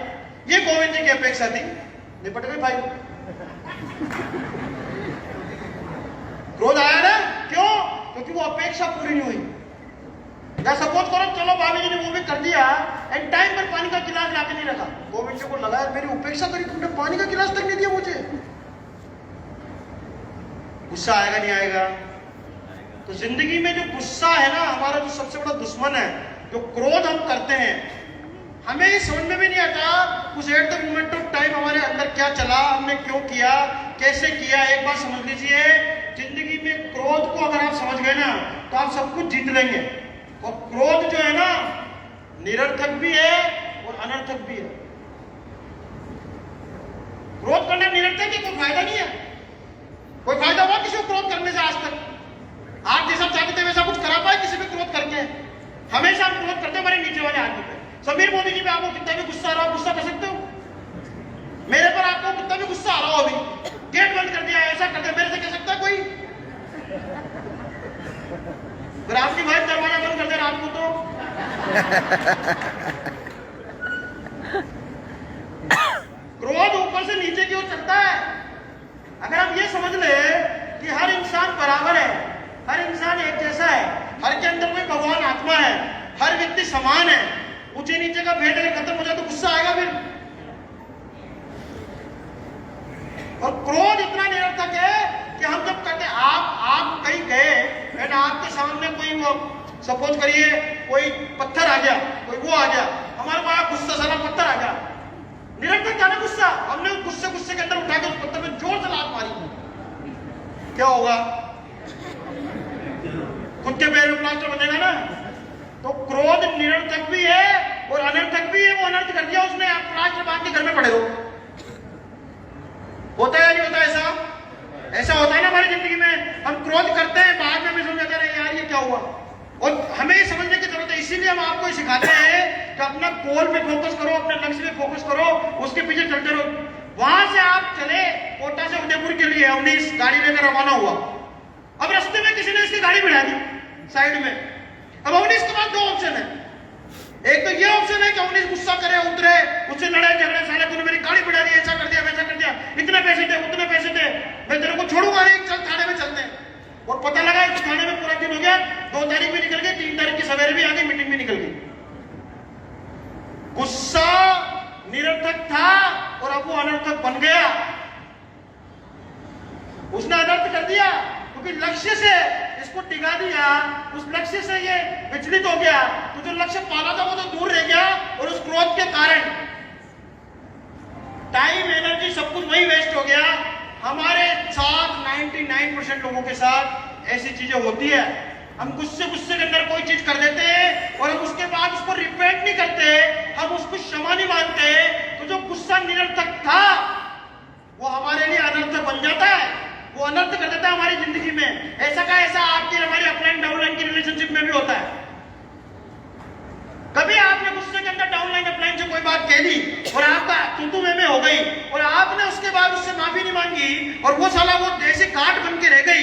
ये गोविंद जी की अपेक्षा थी, निपट गए भाई। क्रोध आया ना? क्यों? क्योंकि वो अपेक्षा पूरी नहीं हुई। या सपोज करो, चलो भाभी जी ने वो भी कर दिया, एंड टाइम पर पानी का गिलास लाके नहीं रखा। गोविंद जी को लगा मेरी उपेक्षा करी तुमने, पानी का गिलास तक नहीं दिया मुझे। गुस्सा आएगा नहीं आएगा? तो जिंदगी में जो गुस्सा है ना, हमारा जो सबसे बड़ा दुश्मन है, जो क्रोध हम करते हैं, हमें ये समझ में भी नहीं आता उस at the moment of time हमारे अंदर क्या चला, हमने क्यों किया, कैसे किया। एक बात समझ लीजिए, जिंदगी में क्रोध को अगर आप समझ गए ना तो आप सब कुछ जीत लेंगे। और क्रोध जो है ना, निरर्थक भी है और अनर्थक भी है। क्रोध करना निरर्थक है, कोई फायदा नहीं है। कोई फायदा हुआ किसी को क्रोध करने से आज तक? आप जैसा चाहते थे वैसा कुछ करा पाए किसी पे क्रोध करके? हमेशा हम क्रोध करते हमारे नीचे वाले आदमी पे। समीर मोदी जी पे आपको कितना भी गुस्सा आ रहा हो, गुस्सा कर सकते हो? मेरे पर आपको कितना भी गुस्सा आ रहा हो, अभी गेट बंद कर दिया, ऐसा कर दिया, मेरे से कह सकता है कोई? अगर आपकी वाइफ दरवाजा बंद कर दे रात को तो क्रोध ऊपर से नीचे की ओर चलता है। अगर हम ये समझ ले कि हर इंसान बराबर है, हर इंसान एक जैसा है, हर के अंदर कोई भगवान आत्मा है, हर व्यक्ति समान है, ऊंचे नीचे का भेद अगर खत्म हो जाए तो गुस्सा आएगा फिर। और क्रोध इतना निरर्थक है कि हम जब कहते आप कहीं गए एंड आपके सामने कोई वो सपोज करिए कोई पत्थर आ गया, कोई वो आ गया, हमारे पास गुस्सा सारा पत्थर आ गया, निरर्थक क्या ना गुस्सा। हमने गुस्से के अंदर उठा के उस पत्थर में जोर से लात मारी, क्या होगा? खुद के पैर में प्लास्टर बनेगा ना। तो क्रोध निरर्थक भी है और अनर्थक भी है। वो अनर्थ कर दिया उसने, आप प्लास्टर बांध के घर में पड़े हो। होता है या नहीं होता ऐसा? ऐसा होता है ना हमारी जिंदगी में, हम क्रोध करते हैं, बाद में हमें समझ आता है यार ये क्या हुआ। और हमें समझने की जरूरत है, इसीलिए हम आपको सिखाते हैं कि अपना गोल पे फोकस करो, अपने लक्ष्य पे फोकस करो, उसके पीछे चलते रहो। वहां से आप चले कोटा से उदयपुर के लिए, अवनीश गाड़ी लेकर रवाना हुआ। अब रास्ते में किसी ने इसकी गाड़ी बढ़ा दी साइड में। अब अवनीश के पास दो ऑप्शन है, एक तो ये ऑप्शन है कि अवनीश गुस्सा करे, उतरे, उससे लड़ाई झगड़े, साले तूने मेरी गाड़ी बढ़ा दी, ऐसा कर दिया, वैसा कर दिया, इतने पैसे दे, उतने पैसे दे, मैं तेरे को छोड़ूंगा नहीं, चल थाने में चलते हैं। और पता लगा इस थाने में पूरा दिन हो गया, 2 तारीख भी निकल गई, 3 तारीख की सवेरे भी आ गई, मीटिंग भी निकल गई। गुस्सा निरर्थक था और अब वो अनर्थक बन गया। उसने अनर्थ कर दिया क्योंकि लक्ष्य से इसको टिका दिया, उस लक्ष्य से ये विचलित हो गया, तो जो लक्ष्य पाना था वो तो दूर रह गया। और उस क्रोध के कारण टाइम, एनर्जी, सब कुछ वही वेस्ट हो गया। हमारे साथ 99% लोगों के साथ ऐसी चीजें होती है। हम गुस्से के अंदर कोई चीज कर देते हैं और हम उसके बाद उसको रिपेंट नहीं करते, हम उसको क्षमा नहीं मानते, तो जो गुस्सा निरर्थक था वो हमारे लिए अनर्थ बन जाता है, वो अनर्थ कर देता है हमारी जिंदगी में। ऐसा का ऐसा आपकी हमारी अपलाइन डाउनलाइन की रिलेशनशिप में भी होता है। कभी आपने गुस्से के अंदर डाउनलाइन अपलाइन से कोई बात कह दी और आपका तू में हो गई और आपने उसके बाद उससे माफी नहीं मांगी और वो साला वो जैसे काट बन के रह गई,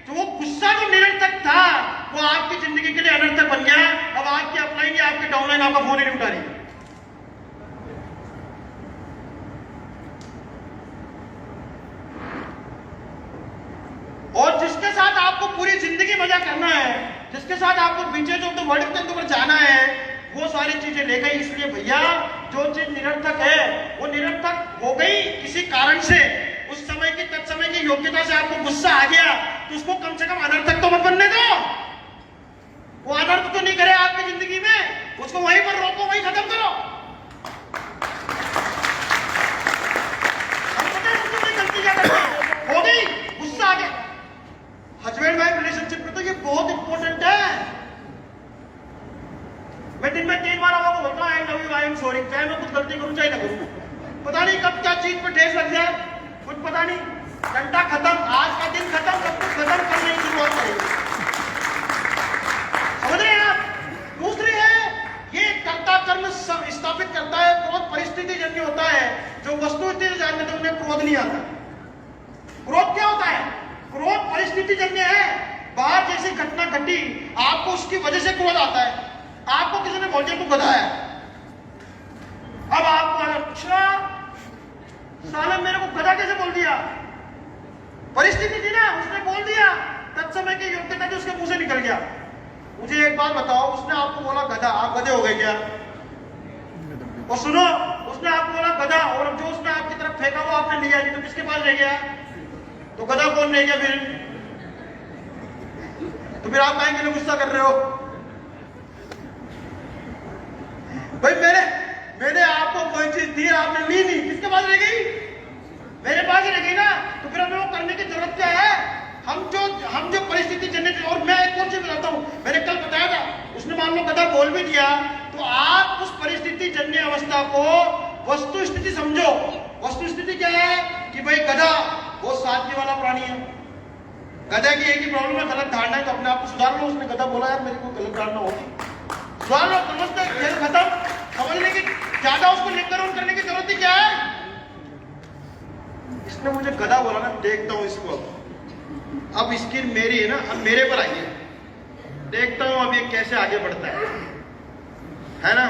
तो वो गुस्सा जो निरर्थक था वो आपकी जिंदगी के लिए अनर्थक बन गया। अब आपकी अपलाइन या आपकी डाउनलाइन आपका फोन ही नहीं उठा रही। और जिसके साथ आपको पूरी जिंदगी मजा करना है, जिसके साथ आपको बीचेज ऑफ द वर्ल्ड के ऊपर जाना है, वो सारी चीजें ले गई। इसलिए भैया जो चीज निरर्थक है वो निरर्थक हो गई किसी कारण से, उस समय की तत्समय की योग्यता से आपको गुस्सा आ गया, तो उसको कम से कम अनर्थक तो मत बनने दो। वो अनर्थ तो नहीं करे आपकी जिंदगी में, उसको वहीं पर रोको, वहीं खत्म करो। गलती क्या करते हो गई, गुस्सा आ गया। हस्बैंड वाइफ रिलेशनशिप में तो ये बहुत इंपॉर्टेंट है। मैं दिन में 3 बार आपको बोलता हूँ I love you, I am sorry, चाहे मैं कुछ गलती करूं चाहे ना करूं। पता नहीं कब क्या चीज पे ठेस लग जाए, कुछ पता नहीं, घंटा खत्म, आज का दिन खत्म, सब कुछ खत्म करने की शुरुआत करेगी। समझ रहे हैं आप? दूसरी है, ये कर्ता कर्म स्थापित करता है। क्रोध परिस्थिति जन्य होता है, जो वस्तु स्थिति जानते थे उन्हें क्रोध नहीं आता। क्रोध क्या होता है? क्रोध परिस्थिति जन्य है। बाहर जैसी घटना घटी, आपको उसकी वजह से क्रोध आता है। आपको किसी ने बोल दिया तू गधा है, अब आपको अच्छा साले मेरे को गधा कैसे बोल दिया? परिस्थिति थी ना, उसने बोल दिया, तत्समय की योग्यता थी, उसके मुंह से निकल गया। मुझे एक बात बताओ, उसने आपको बोला गधा, आप गधे हो गए क्या? और सुनो, उसने आपको बोला गधा और जो उसने आपकी तरफ फेंका वो आपने लिया नहीं, तो किसके पास रह गया? तो गधा कौन रह गया फिर? तो फिर आप काहे के लिए गुस्सा कर रहे हो? भाई मैंने आपको कोई चीज दी, आपने ली नहीं, किसके पास रह गई? मेरे पास ही रह गई ना। तो फिर हमें वो करने की जरूरत क्या है? हम जो परिस्थिति जन्य। और मैं एक और चीज बताता हूँ, मैंने कल बताया था, उसने मान लो गधा बोल भी दिया, तो आप उस परिस्थिति जन्य अवस्था को वस्तु स्थिति समझो। वस्तु स्थिति क्या है कि भाई गधा बहुत सादगी वाला प्राणी है, गधा की एक ही प्रॉब्लम है, गलत धारणा है, तो अपने आप को सुधार लो। उसने गधा बोला यार मेरी कोई गलत धारणा होगी, सुधार लो, समझते खेल खत्म। समझने की ज्यादा उसको लेकर ऑन करने की जरूरत ही क्या है? इसने मुझे गधा बोला ना, देखता हूं इसको। अब इसकी मेरी है ना, अब मेरे पर आई है, देखता हूं अब ये कैसे आगे बढ़ता है ना।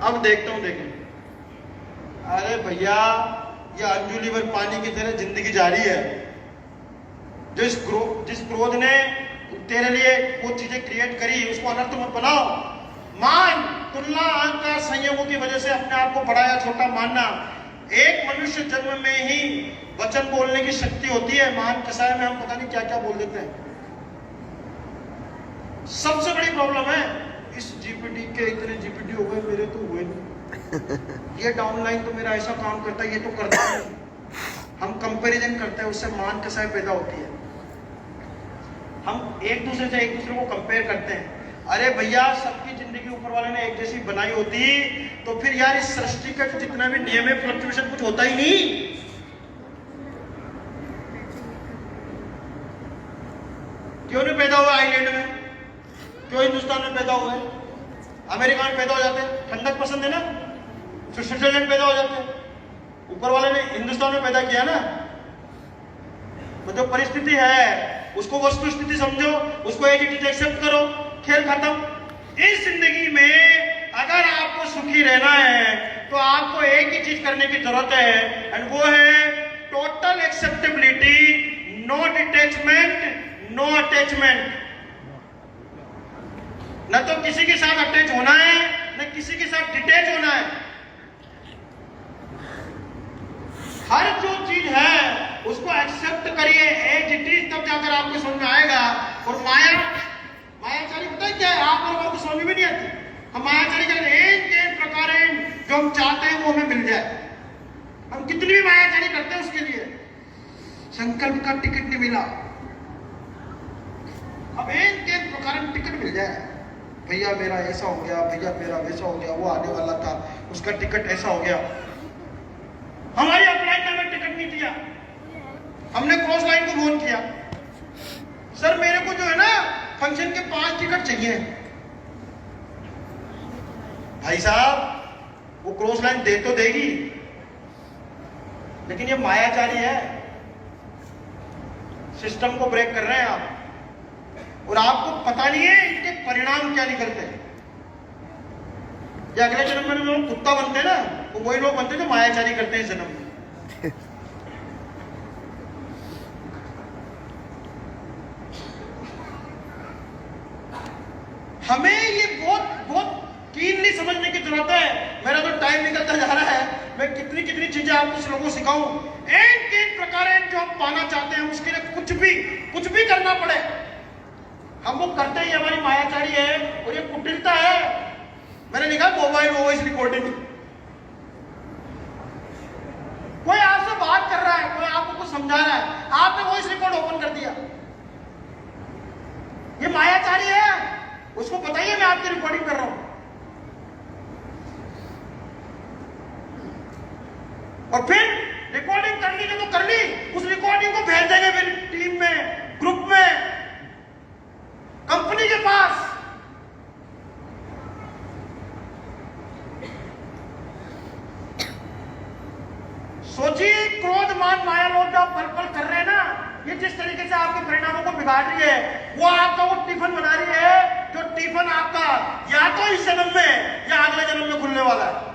अब देखता हूं, देखें, अरे भैया ये अंजुली भर पानी की तरह जिंदगी जारी है। जिस क्रोध ने तेरे लिए वो चीजें क्रिएट करी, उसको अनर्थ मत बनाओ। मान, तुलना, अहंकार, संयोगों की वजह से अपने आप को बड़ा या छोटा मानना। एक मनुष्य जन्म में ही वचन बोलने की शक्ति होती है, महान कसाय में हम पता नहीं क्या क्या बोल देते हैं। सबसे बड़ी प्रॉब्लम है इस जीपीटी के, इतने जीपीटी हो गए, मेरे तो हुए नहीं। ये डाउनलाइन तो मेरा ऐसा काम करता है, ये तो करता नहीं। हम कंपैरिजन करते हैं, उससे महान कसाय पैदा होती है। हम एक दूसरे से एक दूसरे को कंपेयर करते हैं। अरे भैया सबकी जिंदगी ऊपर वाले ने एक जैसी बनाई होती तो फिर यार इस सृष्टि का जितना भी नियम है, फ्लक्चुएशन कुछ होता ही नहीं। क्यों नहीं पैदा हुआ आइलैंड में? क्यों हिंदुस्तान में पैदा हुआ है? अमेरिका में पैदा हो जाते हैं, ठंडक पसंद है ना, स्विट्जरलैंड पैदा हो जाते हैं। ऊपर वाले ने हिंदुस्तान में पैदा किया ना। तो जो परिस्थिति है उसको वस्तु स्थिति समझो, उसको एज इट इज एक्सेप्ट करो, खेल खत्म। इस जिंदगी में अगर आपको सुखी रहना है तो आपको एक ही चीज करने की जरूरत है, एंड वो है total acceptability, no detachment, no attachment. न तो किसी के साथ अटैच होना है, न किसी के साथ डिटैच होना है। हर जो चीज है उसको एक्सेप्ट करिए एज इट इज, तब जाकर आपको समझ में आएगा। और मायाचारी पता है क्या है? आप लोगों को समझ में नहीं आती। हम मायाचारी कहते हैं एक प्रकार जो हम चाहते हैं वो हमें मिल जाए। हम कितनी भी मायाचारी करते हैं उसके लिए, संकल्प का टिकट नहीं मिला, अब एक प्रकार टिकट मिल जाए, भैया मेरा ऐसा हो गया, भैया मेरा वैसा हो गया, वो आने वाला था उसका टिकट ऐसा हो गया। हमारी अपलाइन ने हमें टिकट नहीं दिया, हमने क्रॉस लाइन को फोन किया, सर मेरे को जो है ना फंक्शन के 5 टिकट चाहिए। भाई साहब वो क्रॉस लाइन दे तो देगी, लेकिन ये मायाचारी है, सिस्टम को ब्रेक कर रहे हैं आप, और आपको पता नहीं है इनके परिणाम क्या निकलते हैं। या अगले जन्म में जो कुत्ता बनते हैं ना, वो वही लोग बनते हैं जो मायाचारी करते हैं इस जन्म में। हमें ये बहुत कीनली समझने की जरूरत है। मेरा तो टाइम निकलता जा रहा है, मैं कितनी चीजें आपको लोगों को सिखाऊं। एक प्रकार जो हम पाना चाहते हैं उसके लिए कुछ भी करना पड़े, हम वो करते ही हमारी मायाचारी है और ये कुटिलता है। मैंने लिखा मोबाइल वॉइस रिकॉर्डिंग। कोई आपसे बात कर रहा है, कोई आपको कुछ समझा रहा है, आपने वॉइस रिकॉर्ड ओपन कर दिया, ये मायाचारी है। उसको बताइए मैं आपकी रिकॉर्डिंग कर रहा हूं, और फिर रिकॉर्डिंग करनी है तो कर ली, उस रिकॉर्डिंग को भेज देंगे मेरी टीम में, ग्रुप में, कंपनी के पास। सोचिए क्रोध मान माया लोग जो आप पल कर रहे हैं ना, ये जिस तरीके से आपके परिणामों को बिगाड़ रही है, वो आपका वो टिफिन बना रही है जो टिफिन आपका या तो इस जन्म में या अगले जन्म में खुलने वाला है।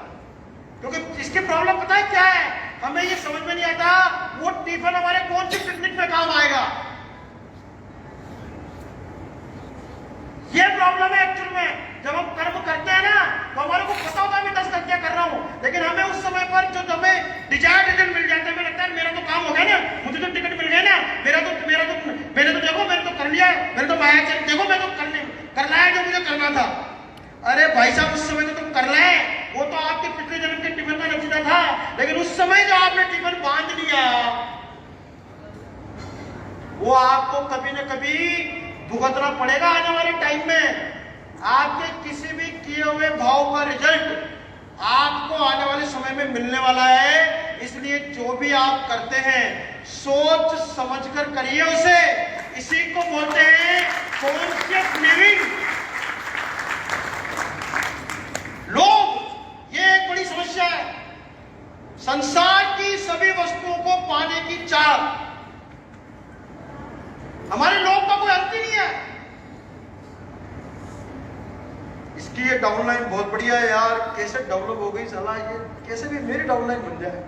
क्योंकि इसकी प्रॉब्लम पता है क्या है, हमें ये समझ में नहीं आता वो टिफिन हमारे कौन सी पिकनिक में काम आएगा। ये प्रॉब्लम है एक्चुअल में। जब हम कर्म करते हैं ना तो हमारे को पता होता है मैं 10 गलतियां कर रहा हूं, लेकिन हमें उस समय पर जो हमें डिजायर्ड रिजल्ट मिल जाता है, हमें लगता है मेरा तो काम हो गया ना, मुझे तो टिकट मिल गया ना, मैंने तो देखो मैंने तो कर लिया, मैंने तो माया देखो मैं तो कर रहा है जो मुझे करना था। अरे भाई साहब उस समय तो तुम कर रहे हैं, वो तो आपके पिछले जन्म के टिफिन का नतीजा था, लेकिन उस समय जो आपने टिफिन बांध लिया वो आपको कभी न कभी भुगतना पड़ेगा आने वाले टाइम में। आपके किसी भी किए हुए भाव का रिजल्ट आपको आने वाले समय में मिलने वाला है। इसलिए जो भी आप करते हैं सोच समझकर करिए उसे। इसी को बोलते हैं कॉन्शियस लिविंग। लोग ये एक बड़ी समस्या है, संसार की सभी वस्तुओं को पाने की चाह। हमारे लोग का कोई अंत ही नहीं है। इसकी ये डाउनलाइन बहुत बढ़िया है यार, कैसे डेवलप हो गई साला, ये कैसे भी मेरी डाउनलाइन बन जाए।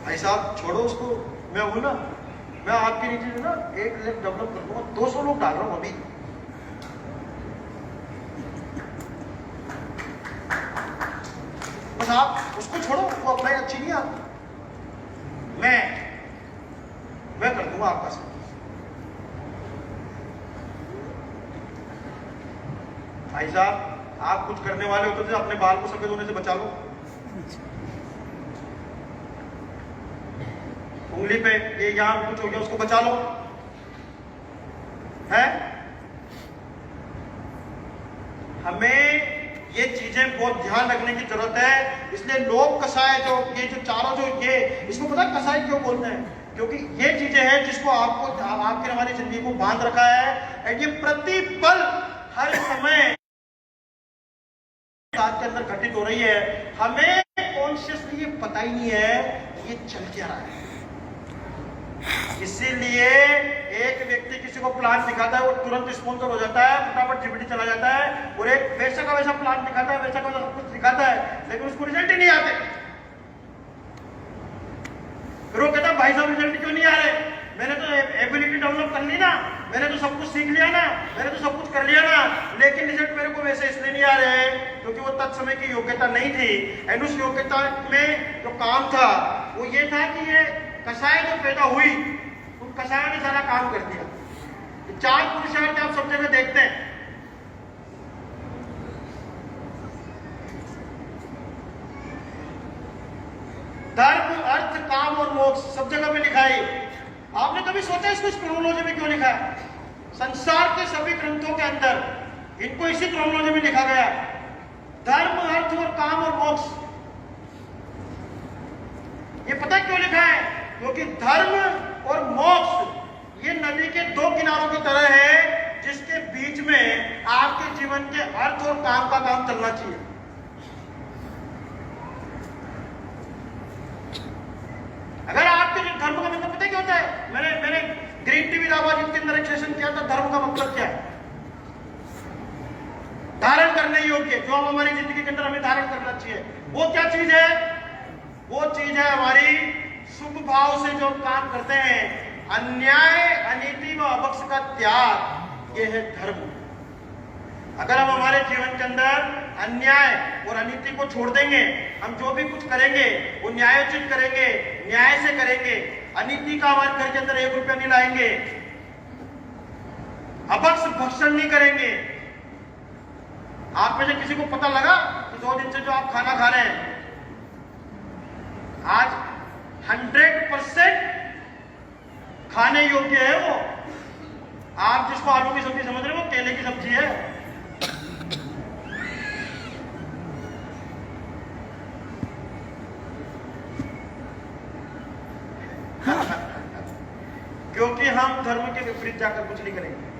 भाई साहब छोड़ो उसको, मैं हूं ना, मैं आपके नीचे ना 1 लाख डेवलप कर दूंगा, 200 लोग डाल रहा हूं अभी। बस आप उसको छोड़ो, वो अपना अच्छी नहीं आती, मैं कर दूंगा आपका सब। भाई साहब आप कुछ करने वाले होते थे, अपने बाल को सफेद होने से बचा लो। उंगली पे ये यहां कुछ हो गया उसको बचा लो, है? हमें ये चीजें बहुत ध्यान रखने की जरूरत है। इसलिए लोग कसाय जो ये जो चारों जो ये इसको पता कसाय क्यों बोलते हैं? क्योंकि ये चीजें हैं जिसको आपको आपकी हमारी जिंदगी को बांध रखा है, एंड ये प्रतिपल हर समय के अंदर घटित हो रही है। हमें कॉन्शियसली ये पता ही नहीं है ये चल क्या रहा है। इसीलिए एक व्यक्ति किसी को प्लान दिखाता है, वो तुरंत स्पॉन्सर हो जाता है, फटाफट जीपीटी चला जाता है, और एक वैसा का वैसा प्लान दिखाता है, वैसा का वैसा कुछ दिखाता है, लेकिन उसको रिजल्ट ही नहीं आते। फिर वो कहता है भाई साहब रिजल्ट क्यों नहीं आ रहे? मैंने तो एबिलिटी डेवलप कर ली ना, मैंने तो सब कुछ सीख लिया ना, मैंने तो सब कुछ कर लिया ना, लेकिन रिजल्ट मेरे को वैसे इसलिए नहीं आ रहे क्योंकि वो तत्समय की योग्यता नहीं थी। एंड उस योग्यता में जो काम था वो ये था कि ये कसाय जो पैदा हुई, उन कसायों ने सारा काम कर दिया। चार पुरुषार्थ आप सब जगह देखते हैं। धर्म, अर्थ, काम और मोक्ष सब जगह पे लिखा है। आपने कभी सोचा इसको इस क्रोनोलॉजी में क्यों लिखा है? संसार के सभी ग्रंथों के अंदर इनको इसी क्रोनोलॉजी में लिखा गया है, धर्म, अर्थ और काम और मोक्ष। ये पता क्यों लिखा है? क्योंकि धर्म और मोक्ष ये नदी के दो किनारों की तरह है, जिसके बीच में आपके जीवन के अर्थ और काम का काम चलना चाहिए। अगर आपके धर्म का मतलब पता क्या होता है? मैंने ग्रीन टीवी लावाजिब के अंदर एक सेशन किया था, धर्म का मतलब क्या है? धारण करने योग्य, जो हम हमारी जिंदगी के अंदर हमें धारण करना चाहिए, वो क्या चीज है? वो चीज है हमारी शुभ भाव से जो काम करते हैं, अन्याय, अनीति व अबक्ष का त्याग, ये है धर्म। अगर हम हमारे जीवन के अंदर अन्याय और अनीति को छोड़ देंगे, हम जो भी कुछ करेंगे वो न्यायोचित करेंगे, न्याय से करेंगे, अनीति का हमारे घर के अंदर 1 रुपया नहीं लाएंगे, अबक्ष भक्षण नहीं करेंगे। आप में से किसी को पता लगा कि 2 दिन से जो आप खाना खा रहे हैं, आज 100% खाने योग्य है वो? आप जिसको आलू की सब्जी समझ रहे हो, वो केले की सब्जी है। क्योंकि हम धर्म के विपरीत जाकर कुछ नहीं करेंगे।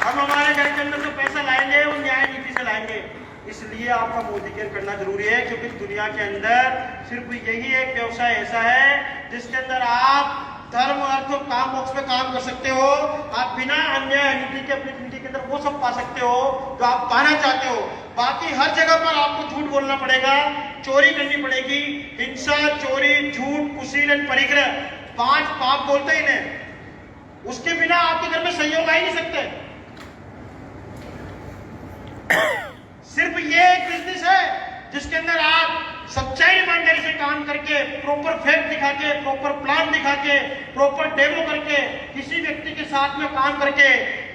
हम हमारे घर के अंदर जो पैसा लाएंगे वो न्याय नीति से लाएंगे। इसलिए आपका मोदी केयर करना जरूरी है, क्योंकि दुनिया के अंदर सिर्फ यही एक व्यवसाय ऐसा है जिसके अंदर आप धर्म, अर्थ और काम, मोक्ष में काम कर सकते हो। आप बिना अन्याय अनीति के अपनी जिंदगी के अंदर वो सब पा सकते हो जो आप पाना चाहते हो। बाकी हर जगह पर आपको झूठ बोलना पड़ेगा, चोरी करनी पड़ेगी, हिंसा, चोरी, झूठ, कुशील और परिग्रह, 5 पाप बोलते हैं इन्हें। उसके बिना आपके घर में सहयोग आ ही नहीं सकते। सिर्फ ये एक बिजनेस है जिसके अंदर आप सच्चाई ईमानदारी से काम करके, प्रॉपर फैक्ट दिखा के, प्रॉपर प्लान दिखा के, प्रॉपर डेमो करके, किसी व्यक्ति के साथ में काम करके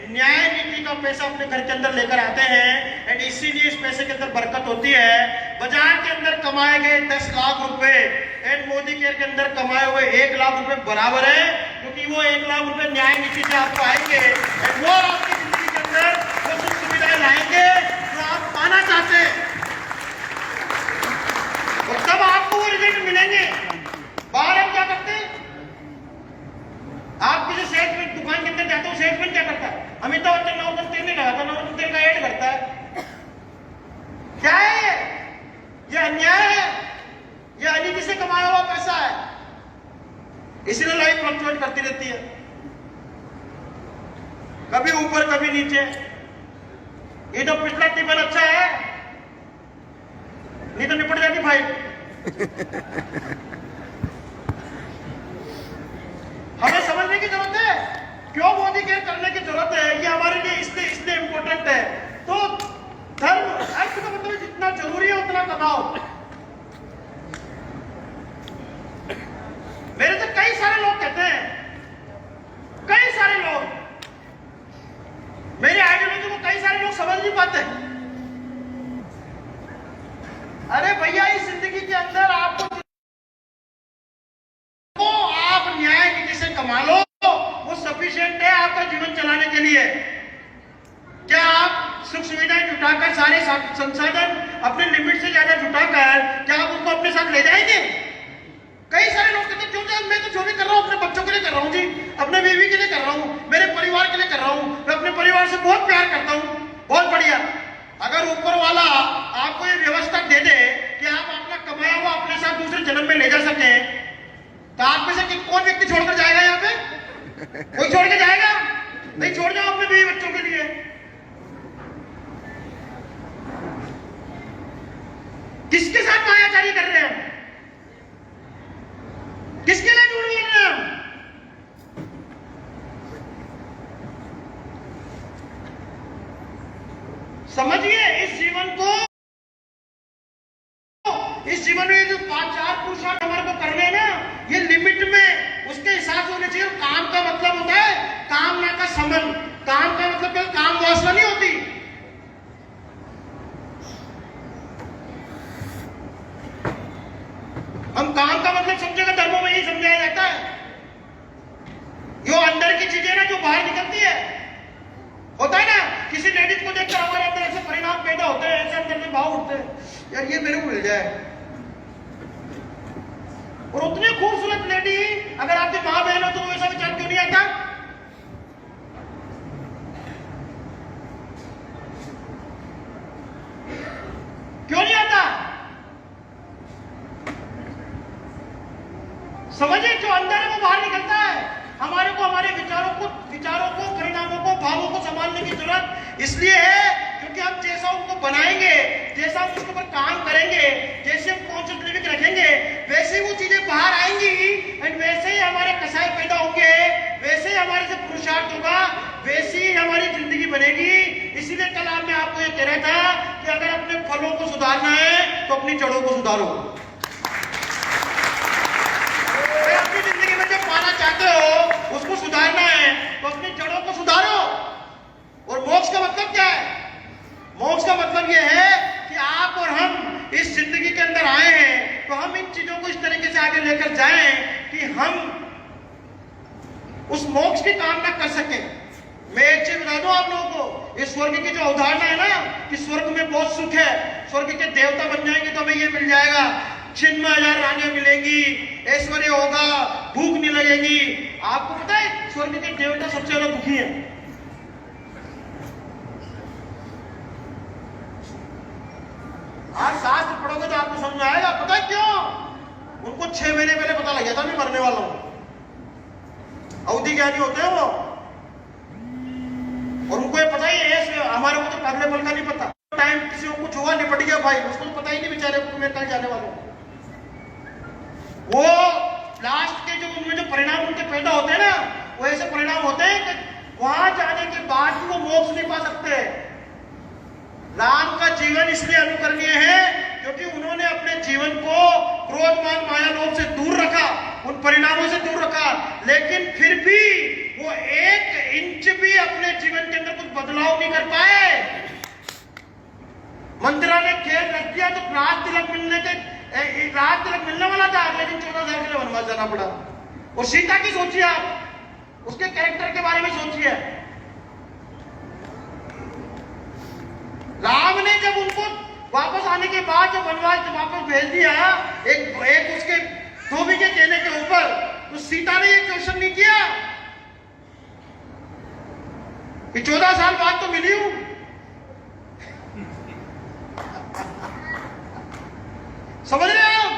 न्याय नीति का पैसा अपने घर के अंदर लेकर आते हैं। एंड इसीलिए इस पैसे के अंदर बरकत होती है। बाजार के अंदर कमाए गए 10 लाख रुपए एंड मोदी केयर के अंदर कमाए हुए 1 लाख रुपए बराबर है, क्योंकि वो 1 लाख रुपए न्याय नीति से आपको आएंगे एंड वो आपकी जिंदगी के अंदर वो सुख सुविधाएं लाएंगे जो आप पाना चाहते हैं। और तब आपको वो रिजल्ट मिलेंगे। बाहर हम क्या करते हैं? आप किसी सेल्समैन दुकान के अंदर जाते हो, सेल्समैन क्या करता है? अमिताभ बच्चन नवरत्न तेल नहीं लगाता, नवरत्न तेल का ऐड करता है। क्या है ये? अन्याय है, ये अनीति से कमाया हुआ पैसा है। इसीलिए लाइफ फ्लक्चुएट करती रहती है, कभी ऊपर कभी नीचे। ये तो पिछला टिफिन अच्छा है, नहीं तो निपट जाती फाइल। हमें समझने की जरूरत है क्यों मोदी केयर करने की जरूरत है, ये हमारे लिए इसलिए इंपॉर्टेंट है। तो धर्म, अर्थ का मतलब जितना जरूरी है उतना कमाओ। मेरे तो कई सारे लोग कहते हैं, कई सारे लोग मेरी आइडियोलॉजी को कई सारे लोग समझ नहीं पाते। अरे भैया, इस जिंदगी के अंदर आपको आप न्याय नीति से कमा लो, वो सफिशिएंट है आपका जीवन चलाने के लिए। क्या आप सुख सुविधाएं जुटाकर, सारे संसाधन अपने लिमिट से ज्यादा जुटाकर क्या आप उनको अपने साथ ले जाएंगे? कई सारे लोग कहते क्यों, मैं तो जो भी कर रहा हूँ अपने बच्चों के लिए कर रहा हूँ जी, अपने बीवी के लिए कर रहा हूँ, मेरे परिवार के लिए कर रहा हूँ, मैं अपने परिवार से बहुत प्यार करता हूँ। बहुत बढ़िया। अगर ऊपर वाला आपको ये व्यवस्था दे दे कि आप अपना कमाया हुआ अपने साथ दूसरे जन्म में ले जा सके, तो आप में से कौन व्यक्ति छोड़कर जाएगा? यहाँ पे कोई छोड़ के जाएगा? नहीं, छोड़ जाओ अपने बीवी बच्चों के लिए। किसके साथ मायाचारी कर रहे हैं? किसके लिए झूठ बोल रहे हैं? समझिए, इस जीवन में जो 5-4 पुरुषार्थ हमारे को करने हैं ना, ये लिमिट में उसके हिसाब से होने चाहिए। काम का मतलब होता है कामना का समन। काम का मतलब केवल काम वासना नहीं होती। हम काम का मतलब समझेगा, धर्मों में यही समझाया जाता है। जो अंदर की चीजें ना जो बाहर निकलती है, होता है ना, किसी लेडीज को देखकर हमारे अंदर ऐसे परिणाम पैदा होते हैं, ऐसे अंदर में भाव उठते हैं, यार ये मेरे को मिल जाए। और उतनी खूबसूरत लेडी अगर आपकी मां बहन हो तो ऐसा विचार क्यों नहीं आता? क्यों नहीं आता? समझिए, जो अंदर है वो बाहर निकलता है। हमारे को हमारे विचारों को, परिणामों को, भावों को संभालने की जरूरत इसलिए है क्योंकि हम जैसा उनको बनाएंगे, जैसा हम उसके ऊपर काम करेंगे, जैसे हम कॉन्शियस लिविंग रखेंगे, वैसे वो चीजें बाहर आएंगी एंड वैसे ही हमारे कसाई पैदा होंगे, वैसे ही हमारे से पुरुषार्थ होगा, वैसे ही हमारी जिंदगी बनेगी। इसीलिए कल मैं आपको ये कह रहा था कि अगर अपने फलों को सुधारना है तो अपनी जड़ों को सुधारो। अपनी जिंदगी में जो पाना चाहते हो उसको सुधारना है तो अपनी जड़ों को सुधारो। और मोक्ष का मतलब क्या है? मोक्ष का मतलब यह है कि आप और हम इस जिंदगी के अंदर आए हैं तो हम इन चीजों को इस तरीके से आगे लेकर जाएं कि हम उस मोक्ष की कामना कर सकें। मैं एक चीज बता दूं आप लोगों को, इस स्वर्ग की जो अवधारणा है ना कि स्वर्ग में बहुत सुख है, स्वर्ग के देवता बन जाएंगे तो हमें ये मिल जाएगा, छिन्न 1000 रानियां मिलेंगी, ऐश्वर्य होगा, भूख नहीं लगेगी। आपको पता है स्वर्ग के देवता सबसे ज्यादा दुखी है। आज शास्त्र पढ़ोगे तो आपको समझ में आएगा। पता है क्यों? उनको 6 महीने पहले पता लग गया था मैं मरने वाला हूं। अवधि ज्ञानी होते हैं वो, और उनको ये पता ही है। हमारे को तो अगले पल का नहीं पता। टाइम किसी को कुछ हुआ, निपट गया भाई, उसको तो पता ही नहीं बेचारे को मैं कल जाने वाला हूं। वो लास्ट के जो उनमें जो परिणाम उनके पैदा होते हैं ना, वो ऐसे परिणाम होते हैं कि वहां जाने के बाद भी वो मोक्ष नहीं पा सकते। राम का जीवन इसलिए अनुकरणीय है क्योंकि उन्होंने अपने जीवन को क्रोध मान माया लोभ से दूर रखा, उन परिणामों से दूर रखा, लेकिन फिर भी वो 1 इंच भी अपने जीवन के अंदर कुछ बदलाव नहीं कर पाए। मंत्रालय खेल रख दिया तो राज तिलक मिलने वाला था, लेकिन 14 साल के लिए वनवास जाना पड़ा। और सीता की सोचिए आप, उसके कैरेक्टर के बारे में सोचिए। राम ने जब उनको वापस आने के बाद जब वनवास वापस भेज दिया एक उसके धोबी के कहने के ऊपर, तो सीता ने ये क्वेश्चन नहीं किया कि 14 साल बाद तो मिली हूं। समझ रहे हो?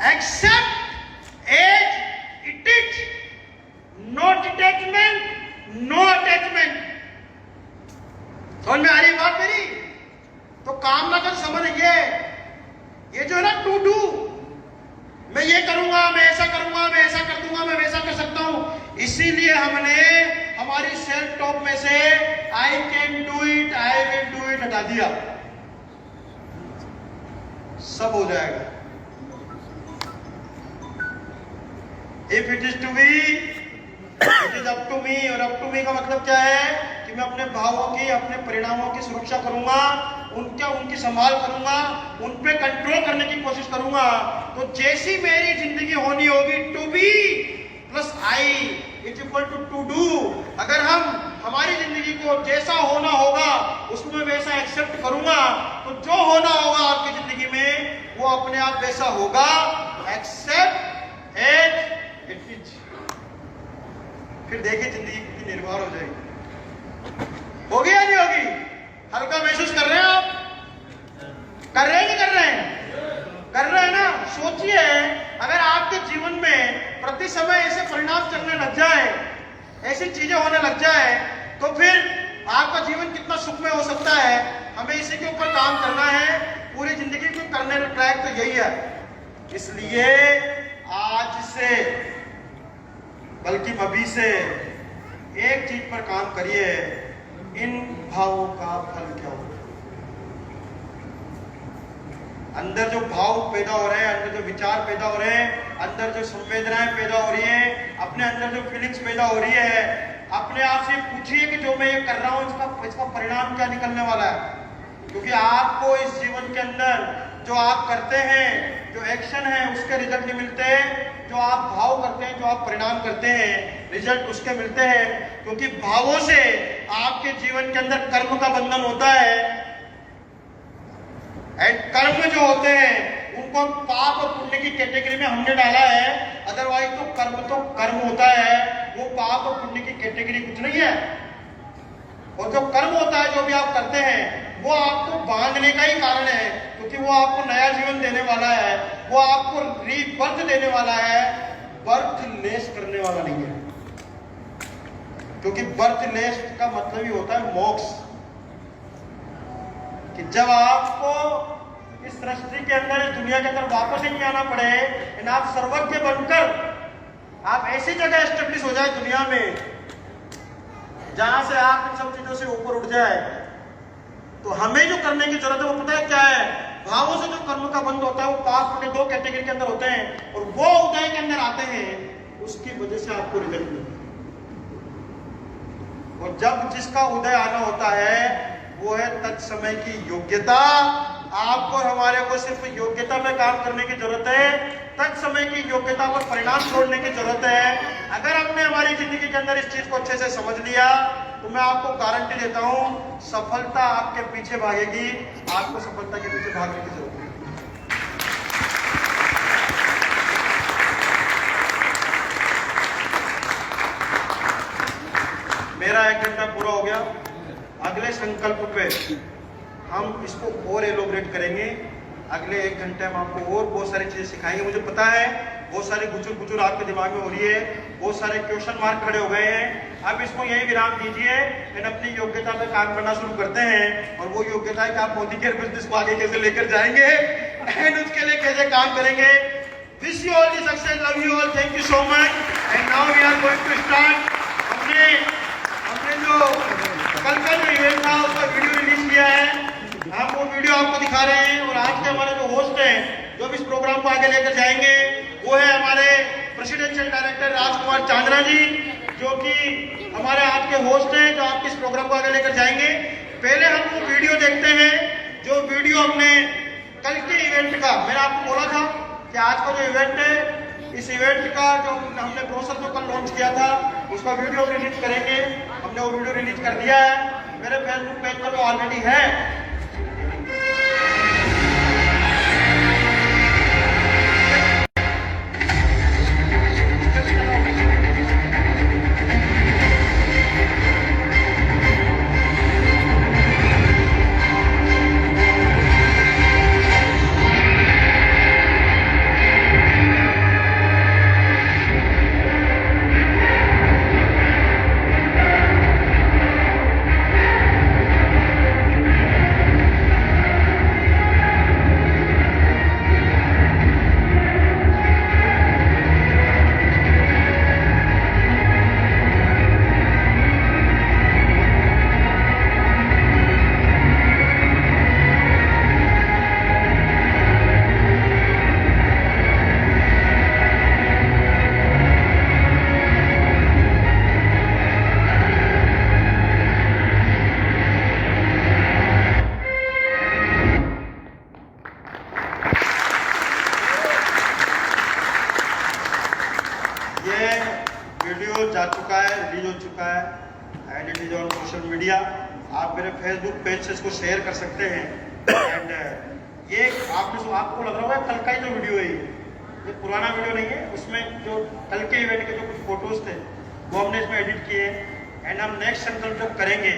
Accept as it is, no detachment, no attachment. समझ में आ रही बात मेरी? तो कामना का समझ ये जो है ना टू डू, मैं ये करूंगा, मैं ऐसा करूंगा, मैं ऐसा कर दूंगा, मैं वैसा कर सकता हूं। इसीलिए हमने हमारी सेल्फ टॉक में से I can do it, I will do it हटा दिया। सब हो जाएगा। If it is to be, it is up to me. और अप टू मी का मतलब क्या है कि मैं अपने भावों की, अपने परिणामों की सुरक्षा करूंगा, उनकी संभाल करूंगा, उन पे कंट्रोल करने की कोशिश करूंगा। तो जैसी मेरी जिंदगी होनी होगी, to be plus I is equal to do. अगर हम हमारी जिंदगी को जैसा होना होगा उसमें वैसा एक्सेप्ट करूंगा तो जो होना होगा आपकी जिंदगी में वो अपने आप वैसा होगा। Accept as it is. फिर देखिए जिंदगी कितनी निर्भर हो जाएगी। होगी या नहीं होगी? हल्का महसूस कर रहे हैं आप? कर रहे हैं कि कर रहे हैं? कर रहे हैं ना? सोचिए अगर आपके जीवन में प्रति समय ऐसे परिणाम चलने लग जाए, ऐसी चीजें होने लग जाए, तो फिर आपका जीवन कितना सुखमय हो सकता है। हमें इसी के ऊपर काम करना है। पूरी जिंदगी को करने का ट्रैक तो यही है। इसलिए आज से बल्कि अभी से एक चीज पर काम करिए, इन भावों का फल क्या होगा। अंदर जो भाव पैदा हो रहे हैं, अंदर जो विचार पैदा हो रहे हैं, अंदर जो संवेदनाएं पैदा हो रही है, अपने अंदर जो फीलिंग्स पैदा हो रही है, अपने आप से पूछिए कि जो मैं ये कर रहा हूं इसका परिणाम क्या निकलने वाला है। क्योंकि आपको इस जीवन के अंदर जो आप करते हैं, जो एक्शन है, उसके रिजल्ट नहीं मिलते। जो आप भाव करते हैं, जो आप परिणाम करते हैं, रिजल्ट उसके मिलते हैं। क्योंकि भावों से आपके जीवन के अंदर कर्म का बंधन होता है। एंड कर्म जो होते हैं उनको पाप और पुण्य की कैटेगरी में हमने डाला है। अदरवाइज तो कर्म होता है, वो पाप और पुण्य की कैटेगरी कुछ नहीं है। और जो कर्म होता है, जो भी आप करते हैं, वो आपको बांधने का ही कारण है। क्योंकि वो आपको नया जीवन देने वाला है, वो आपको रीबर्थ देने वाला है, बर्थ लेस करने वाला नहीं है। क्योंकि बर्थ लेस का मतलब ही होता है मोक्ष। कि जब आपको इस सृष्टि के अंदर, इस दुनिया के अंदर वापस नहीं आना पड़े, इन आप सर्वज्ञ बनकर आप ऐसी जगह एस्टेब्लिश हो जाए दुनिया में जहां से आप इन सब चीजों से ऊपर उठ जाए, तो हमें जो करने की जरूरत है वो पता है क्या है? भावों से जो कर्म का बंध होता है वो पाप पुण्य दो कैटेगरी के अंदर होते हैं, और वो उदय के अंदर आते हैं, उसकी वजह से आपको रिजल्ट मिलता है। और जब जिसका उदय आना होता है वो है तत्समय की योग्यता। आपको और हमारे को सिर्फ योग्यता में काम करने की जरूरत है, तत्समय की योग्यता पर परिणाम छोड़ने की जरूरत है। अगर हमने हमारी जिंदगी के अंदर इस चीज को अच्छे से समझ लिया तो मैं आपको गारंटी देता हूं सफलता आपके पीछे भागेगी। आपको सफलता के पीछे भागने की जरूरत है। मेरा 1 घंटा पूरा हो गया। अगले संकल्प पे हम इसको और एलोबरेट करेंगे। अगले 1 घंटे में आपको और बहुत सारी चीजें सिखाएंगे। मुझे पता है बहुत सारी गुचुर आपके दिमाग में हो रही है, बहुत सारे क्वेश्चन मार्क खड़े हो गए हैं। अब इसको यही विराम दीजिए, फिर अपनी योग्यता पे काम करना शुरू करते हैं। और वो योग्यता है कि आप मोदी केयर बिजनेस को आगे कैसे लेकर जाएंगे एंड उसके लिए कैसे काम करेंगे। Wish you all the success, love you all, thank you so much. And now we are going to start. हमने जो कल का जो इवेंट था उसका वीडियो रिलीज किया है, हम वो वीडियो आपको दिखा रहे हैं। और आज के हमारे जो होस्ट हैं, जो भी इस प्रोग्राम को आगे लेकर जाएंगे, वो है हमारे प्रेसिडेंशियल डायरेक्टर राजकुमार चांद्रा जी, जो कि हमारे आज के होस्ट हैं, जो आपके इस प्रोग्राम को आगे लेकर जाएंगे। पहले हम वो वीडियो देखते हैं, जो वीडियो हमने कल के इवेंट का, मैंने आपको बोला था कि आज का जो इवेंट है, इस इवेंट का जो हमने ब्रोशर जो कल लॉन्च किया था, उसका वीडियो रिलीज करेंगे। हमने वो वीडियो रिलीज कर दिया है, मेरे फेसबुक पेज पर ऑलरेडी है। जा चुका है, रिलीज हो चुका है, and it is on social media. आप मेरे फेसबुक पेज से इसको शेयर कर सकते हैं। एंड ये आपको लग रहा होगा कल का ही जो वीडियो है ये पुराना वीडियो नहीं है, उसमें जो कल के इवेंट के जो कुछ फोटोज थे वो हमने इसमें एडिट किए हैं। एंड हम नेक्स्ट संकल्प जब करेंगे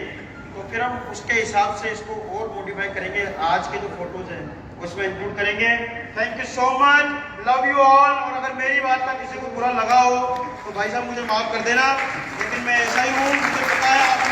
तो फिर हम उसके हिसाब से इसको और मॉडिफाई करेंगे, आज के जो फोटोज हैं उसमें इंक्लूड करेंगे। Thank you so much, love you all. और अगर मेरी बात का किसी को बुरा लगा हो तो भाई साहब मुझे माफ कर देना, लेकिन मैं ऐसा ही हूँ, मुझे पता है